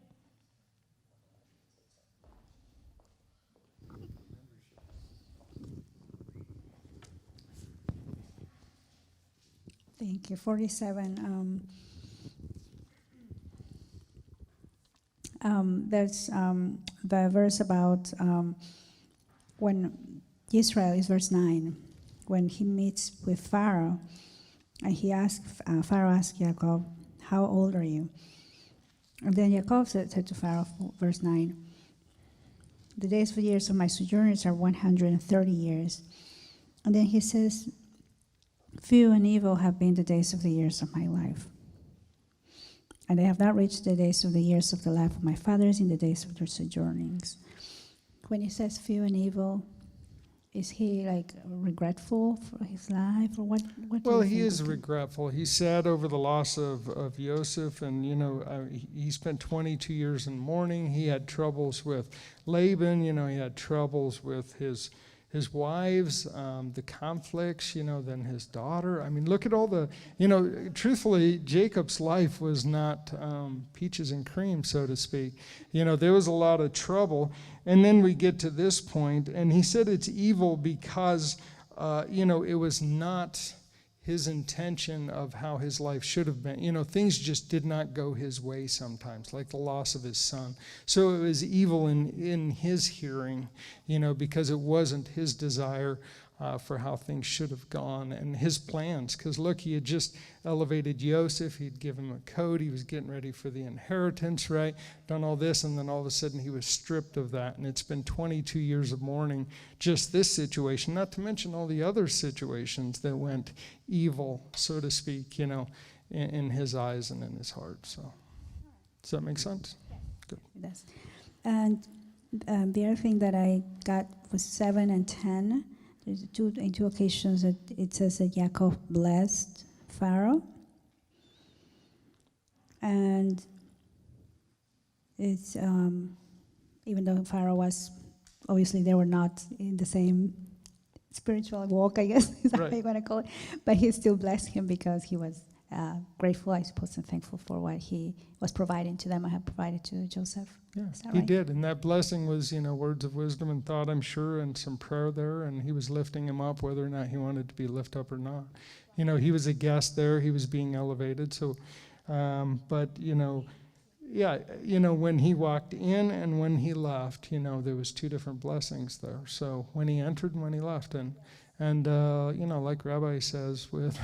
Thank you. 47. There's the verse about when Israel is verse 9, when he meets with Pharaoh, and Pharaoh asked Jacob, "How old are you?" And then Jacob said to Pharaoh, verse 9, "The days of the years of my sojourners are 130 years." And then he says, "Few and evil have been the days of the years of my life. And I have not reached the days of the years of the life of my fathers in the days of their sojournings." When he says few and evil, is he regretful for his life, or what Well, he is regretful. He's sad over the loss of Joseph, and he spent 22 years in mourning. He had troubles with Laban. He had troubles with his wives, the conflicts, then his daughter. I mean, look at all the, truthfully, Jacob's life was not peaches and cream, so to speak. There was a lot of trouble. And then we get to this point, and he said it's evil because, it was not his intention of how his life should have been. Things just did not go his way sometimes, like the loss of his son. So it was evil in his hearing, because it wasn't his desire for how things should have gone and his plans. Because look, he had just elevated Joseph. He'd given him a coat. He was getting ready for the inheritance, right? Done all this, and then all of a sudden he was stripped of that. And it's been 22 years of mourning, just this situation, not to mention all the other situations that went evil, so to speak, in his eyes and in his heart. So, does that make sense? Good. It does. And the other thing that I got was 7 and 10. There's in two occasions that it says that Jacob blessed Pharaoh. And it's, even though Pharaoh was, obviously they were not in the same spiritual walk, I guess, is that Right. what you want to call it, but he still blessed him because he was grateful, I suppose, and thankful for what he was providing to them and had provided to Joseph. Yeah, Is that he right? did, and that blessing was, words of wisdom and thought, I'm sure, and some prayer there, and he was lifting him up, whether or not he wanted to be lifted up or not. He was a guest there, he was being elevated, so, but, when he walked in and when he left, there was two different blessings there. So when he entered and when he left, and like Rabbi says with,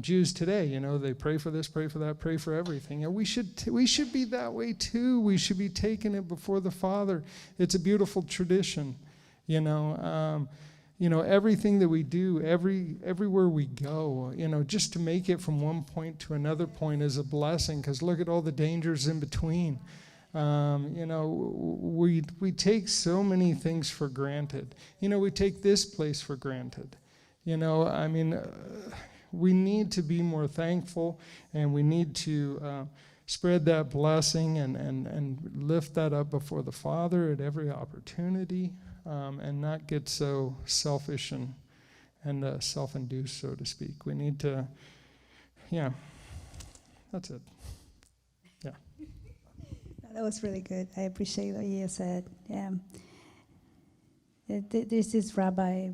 Jews today, they pray for this, pray for that, pray for everything. And we should be that way too. We should be taking it before the Father. It's a beautiful tradition, everything that we do, everywhere we go, just to make it from one point to another point is a blessing, because look at all the dangers in between. We take so many things for granted. We take this place for granted. We need to be more thankful, and we need to spread that blessing and lift that up before the Father at every opportunity. And not get so selfish and self-induced, so to speak. We need to, that's it. Yeah. That was really good. I appreciate what you said. There's this Rabbi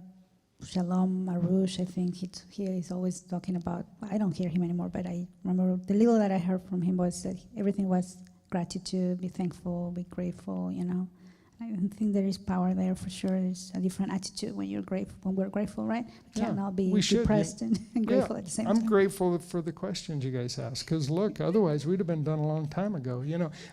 Shalom Arush, I think he is always talking about, I don't hear him anymore, but I remember the little that I heard from him was that everything was gratitude, be thankful, be grateful, I think there is power there for sure. There's a different attitude when you're grateful. When we're grateful, right? We cannot be depressed and grateful at the same time. I'm grateful for the questions you guys ask, because look, otherwise we'd have been done a long time ago,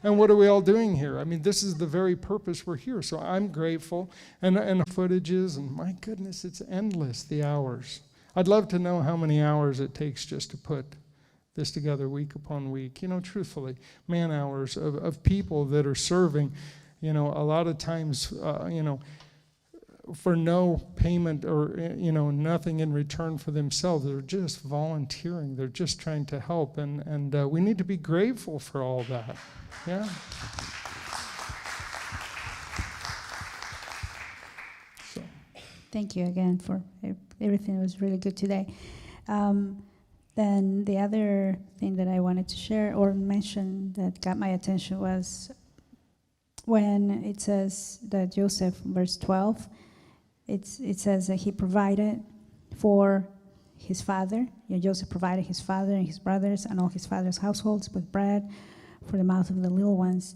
And what are we all doing here? This is the very purpose we're here. So I'm grateful, and footages, and my goodness, it's endless, the hours. I'd love to know how many hours it takes just to put this together week upon week. Truthfully, man hours of people that are serving. A lot of times, for no payment or, nothing in return for themselves. They're just volunteering. They're just trying to help. And we need to be grateful for all that. Yeah. So. Thank you again for everything. It was really good today. Then the other thing that I wanted to share or mention that got my attention was when it says that Joseph, verse 12, it says that he provided for his father. Joseph provided his father and his brothers and all his father's households with bread for the mouth of the little ones.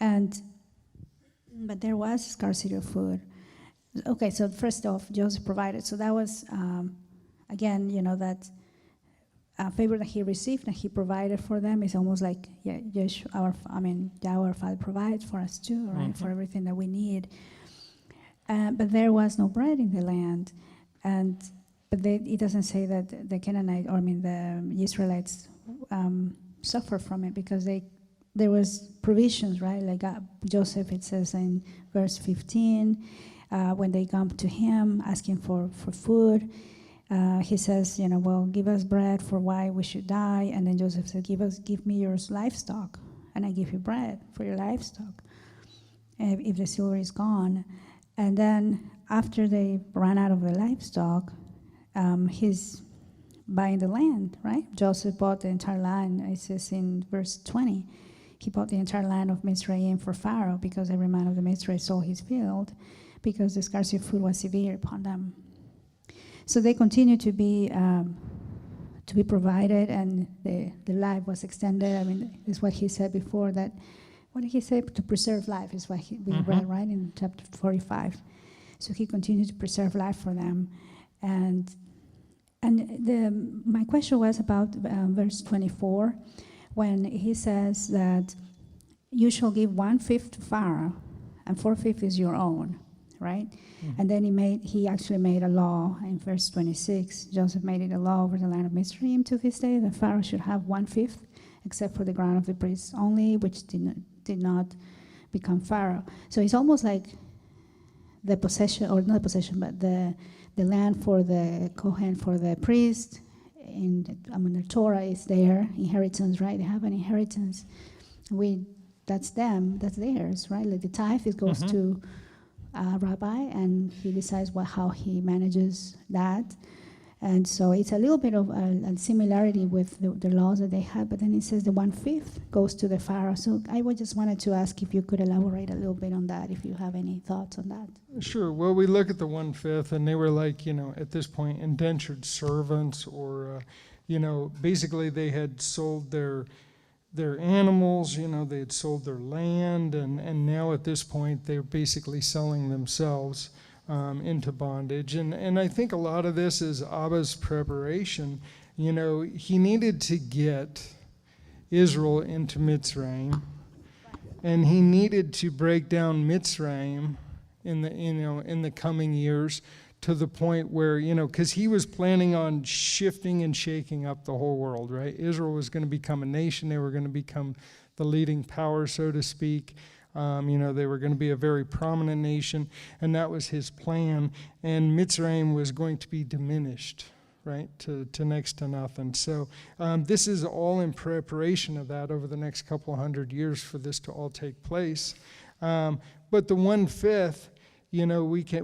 But there was scarcity of food. Okay, so first off, Joseph provided. So that was, again, that favor that he received and he provided for them is almost like Yahweh our Father provides for us too, right? For everything that we need. But there was no bread in the land, but it doesn't say that the Canaanite, the Israelites suffer from it, because there was provisions, right? Like Joseph, it says in verse 15, when they come to him asking for food. He says, give us bread for why we should die. And then Joseph said, give me your livestock, and I give you bread for your livestock, if the silver is gone. And then after they ran out of the livestock, he's buying the land, right? Joseph bought the entire land. It says in verse 20, he bought the entire land of Mitzrayim for Pharaoh, because every man of the Mitzrayim sold his field, because the scarcity of food was severe upon them. So they continue to be provided, and the life was extended. Is what he said before. That what did he say? To preserve life is what we read, right, in chapter 45. So he continued to preserve life for them, and my question was about verse 24, when he says that you shall give 1/5 to Pharaoh, and 4/5 is your own. Right? And then he actually made a law in verse 26. Joseph made it a law over the land of Mitzrayim to this day that Pharaoh should have 1/5, except for the ground of the priests only, which did not become Pharaoh. So it's almost like the possession, or not possession, but the land for the Kohen, for the priest, the Torah is their inheritance, right? They have an inheritance. That's them, that's theirs, right? Like the tithe, it goes to rabbi, and he decides how he manages that. And so it's a little bit of a similarity with the laws that they have, but then it says the 1/5 goes to the Pharaoh. So I just wanted to ask if you could elaborate a little bit on that, if you have any thoughts on that. Sure. Well, we look at the 1/5, and they were like, at this point, indentured servants, or, basically they had sold their animals, they had sold their land, and now at this point they're basically selling themselves into bondage. And I think a lot of this is Abba's preparation. He needed to get Israel into Mitzrayim, and he needed to break down Mitzrayim in the coming years, to the point where, because he was planning on shifting and shaking up the whole world, right? Israel was going to become a nation. They were going to become the leading power, so to speak. They were going to be a very prominent nation, and that was his plan. And Mitzrayim was going to be diminished, right, to next to nothing. So this is all in preparation of that over the next couple of hundred years for this to all take place. But the 1/5,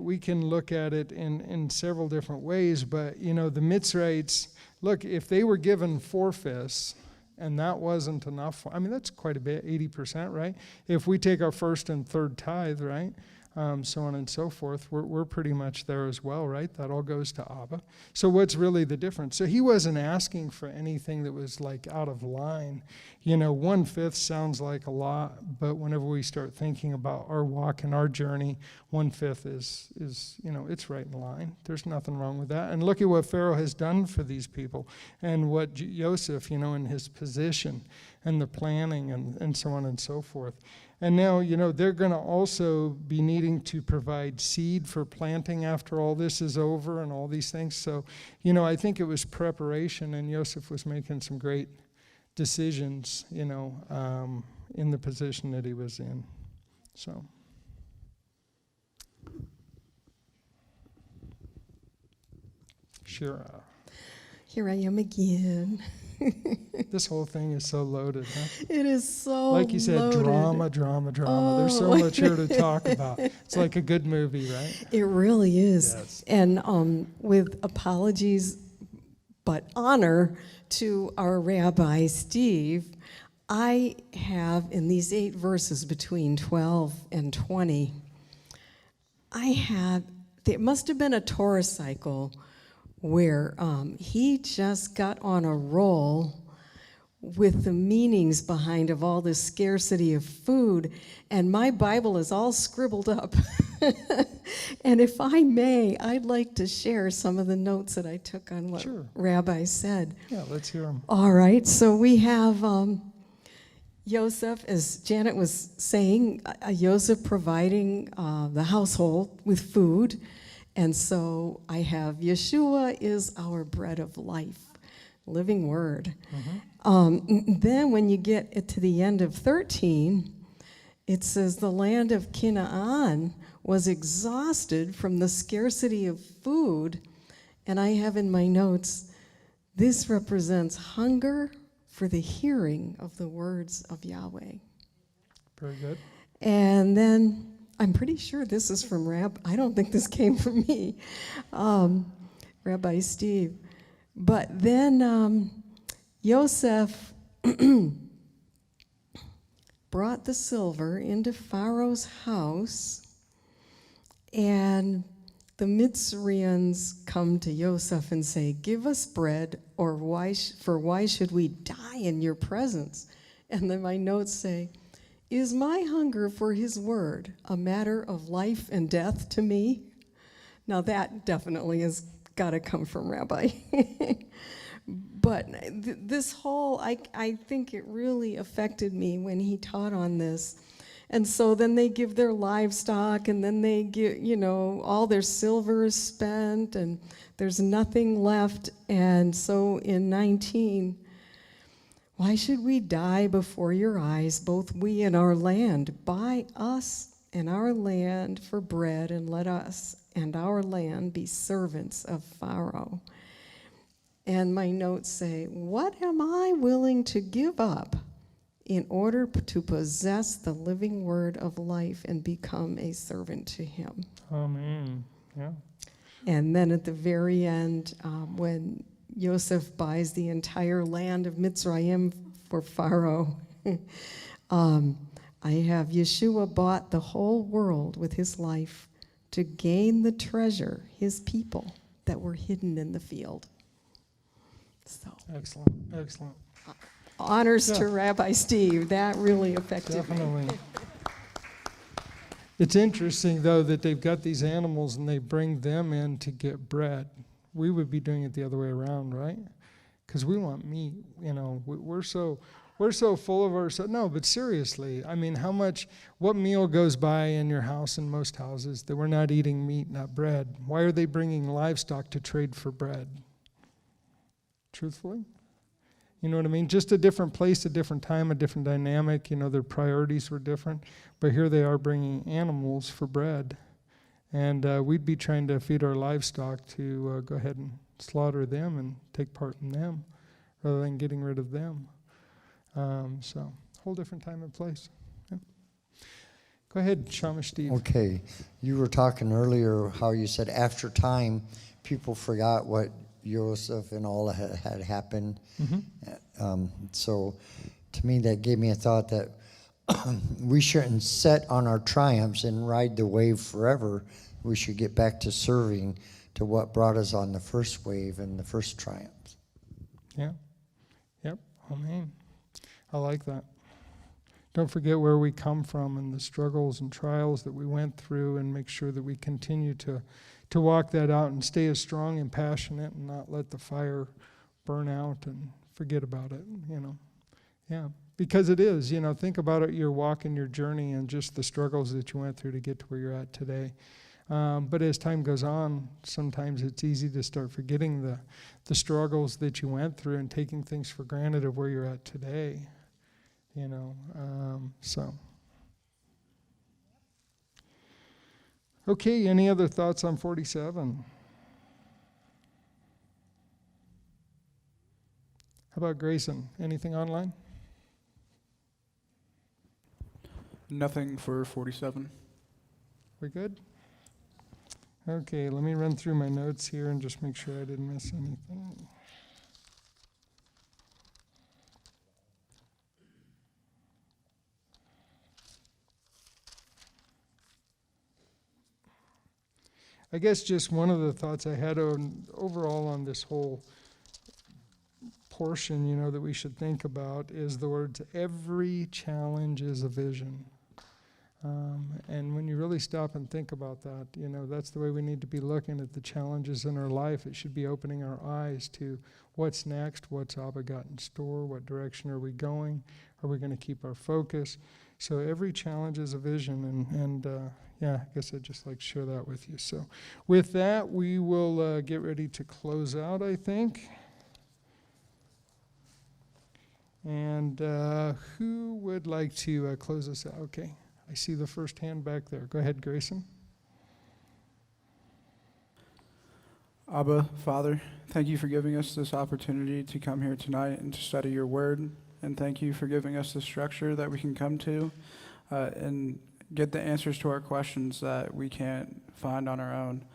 we can look at it in several different ways. But, the Mitzrayites, look, if they were given 4/5, and that wasn't enough, that's quite a bit, 80%, right? If we take our first and third tithe, right, so on and so forth, we're pretty much there as well, right? That all goes to Abba. So what's really the difference? So he wasn't asking for anything that was like out of line. 1/5 sounds like a lot, but whenever we start thinking about our walk and our journey, 1/5 is it's right in line. There's nothing wrong with that. And look at what Pharaoh has done for these people, and what Joseph, in his position and the planning and so on and so forth. And now, they're going to also be needing to provide seed for planting after all this is over and all these things. So, I think it was preparation, and Joseph was making some great decisions, in the position that he was in. So. Sure. Here I am again. This whole thing is so loaded, huh? It is so like you said, loaded. Drama. Oh. There's so much here to talk about. It's like a good movie, right? It really is. Yes. And with apologies, but honor to our Rabbi Steve, I have in these 8 verses between 12 and 20, there must have been a Torah cycle where he just got on a roll with the meanings behind of all this scarcity of food, and my Bible is all scribbled up. And if I may, I'd like to share some of the notes that I took on what Rabbi said. Yeah, let's hear them. All right, so we have Joseph, as Janet was saying, Joseph providing the household with food. And so I have Yeshua is our bread of life, living word. Then when you get to the end of 13, it says the land of Canaan was exhausted from the scarcity of food. And I have in my notes, this represents hunger for the hearing of the words of Yahweh. Very good. And then I'm pretty sure this is from I don't think this came from me, Rabbi Steve. But then Yosef brought the silver into Pharaoh's house, and the Mitzrayans come to Yosef and say, "Give us bread, or why should we die in your presence?" And then my notes say, "Is my hunger for his word a matter of life and death to me?" Now that definitely has got to come from Rabbi. But this whole, I think it really affected me when he taught on this. And so then they give their livestock, and then they give, all their silver is spent, and there's nothing left. And so in 19, why should we die before your eyes, both we and our land? Buy us and our land for bread, and let us and our land be servants of Pharaoh. And my notes say, what am I willing to give up in order to possess the living word of life and become a servant to him? Amen. Yeah. And then at the very end, when Yosef buys the entire land of Mitzrayim for Pharaoh, I have Yeshua bought the whole world with his life to gain the treasure, his people, that were hidden in the field. So Excellent. Honors Yeah. to Rabbi Steve. That really affected Definitely. me. It's interesting, though, that they've got these animals and they bring them in to get bread. We would be doing it the other way around, right? Because we want meat. We're so full of ourselves. No, but seriously, I mean, what meal goes by in your house, in most houses, that we're not eating meat, not bread? Why are they bringing livestock to trade for bread? Truthfully? You know what I mean? Just a different place, a different time, a different dynamic. Their priorities were different. But here they are bringing animals for bread. And we'd be trying to feed our livestock to go ahead and slaughter them and take part in them rather than getting rid of them. So, whole different time and place. Yeah. Go ahead, Shamash Steve. Okay. You were talking earlier how you said after time, people forgot what Joseph and all had happened. Mm-hmm. So to me, that gave me a thought that we shouldn't set on our triumphs and ride the wave forever. We should get back to serving to what brought us on the first wave and the first triumphs. Yeah. Yep. Amen. I like that. Don't forget where we come from and the struggles and trials that we went through, and make sure that we continue to walk that out and stay as strong and passionate and not let the fire burn out and forget about it, Yeah, because it is, think about it, your walk and your journey and just the struggles that you went through to get to where you're at today. But as time goes on, sometimes it's easy to start forgetting the struggles that you went through and taking things for granted of where you're at today, so. Okay, any other thoughts on 47? How about Grayson? Anything online? Nothing for 47. We good? Okay, let me run through my notes here and just make sure I didn't miss anything. I guess just one of the thoughts I had overall on this whole portion, that we should think about is the words, every challenge is a vision. And when you really stop and think about that, that's the way we need to be looking at the challenges in our life. It should be opening our eyes to what's next, what's Abba got in store, what direction are we going, are we going to keep our focus? So every challenge is a vision, and I guess I'd just like to share that with you. So with that, we will get ready to close out, I think. And who would like to close us out? Okay, I see the first hand back there. Go ahead, Grayson. Abba, Father, thank you for giving us this opportunity to come here tonight and to study your word. And thank you for giving us the structure that we can come to and get the answers to our questions that we can't find on our own.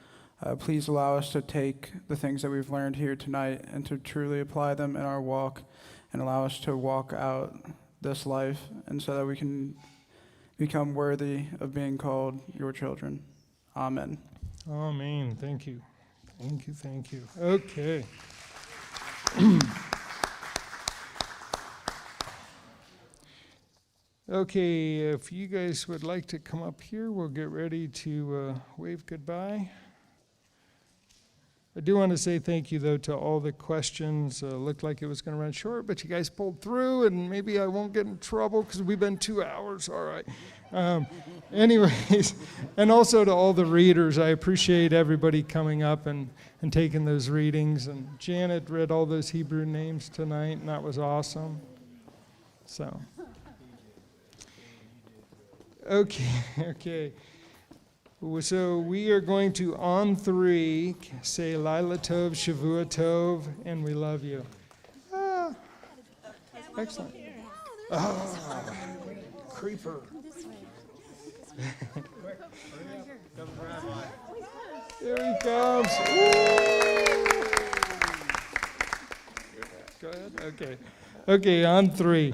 Please allow us to take the things that we've learned here tonight and to truly apply them in our walk, and allow us to walk out this life, and so that we can become worthy of being called your children. Amen. Amen. Thank you. Thank you. Okay. Okay, if you guys would like to come up here, we'll get ready to wave goodbye. I do want to say thank you, though, to all the questions. Looked like it was going to run short, but you guys pulled through, and maybe I won't get in trouble because we've been 2 hours. All right. Anyways, and also to all the readers, I appreciate everybody coming up and taking those readings. And Janet read all those Hebrew names tonight, and that was awesome. So, okay. So we are going to, on three, say Laila Tov, Shavua Tov, and we love you. Ah, excellent. Oh, creeper. Here he comes. Go ahead. Okay. Okay, on three.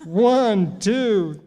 1, 2,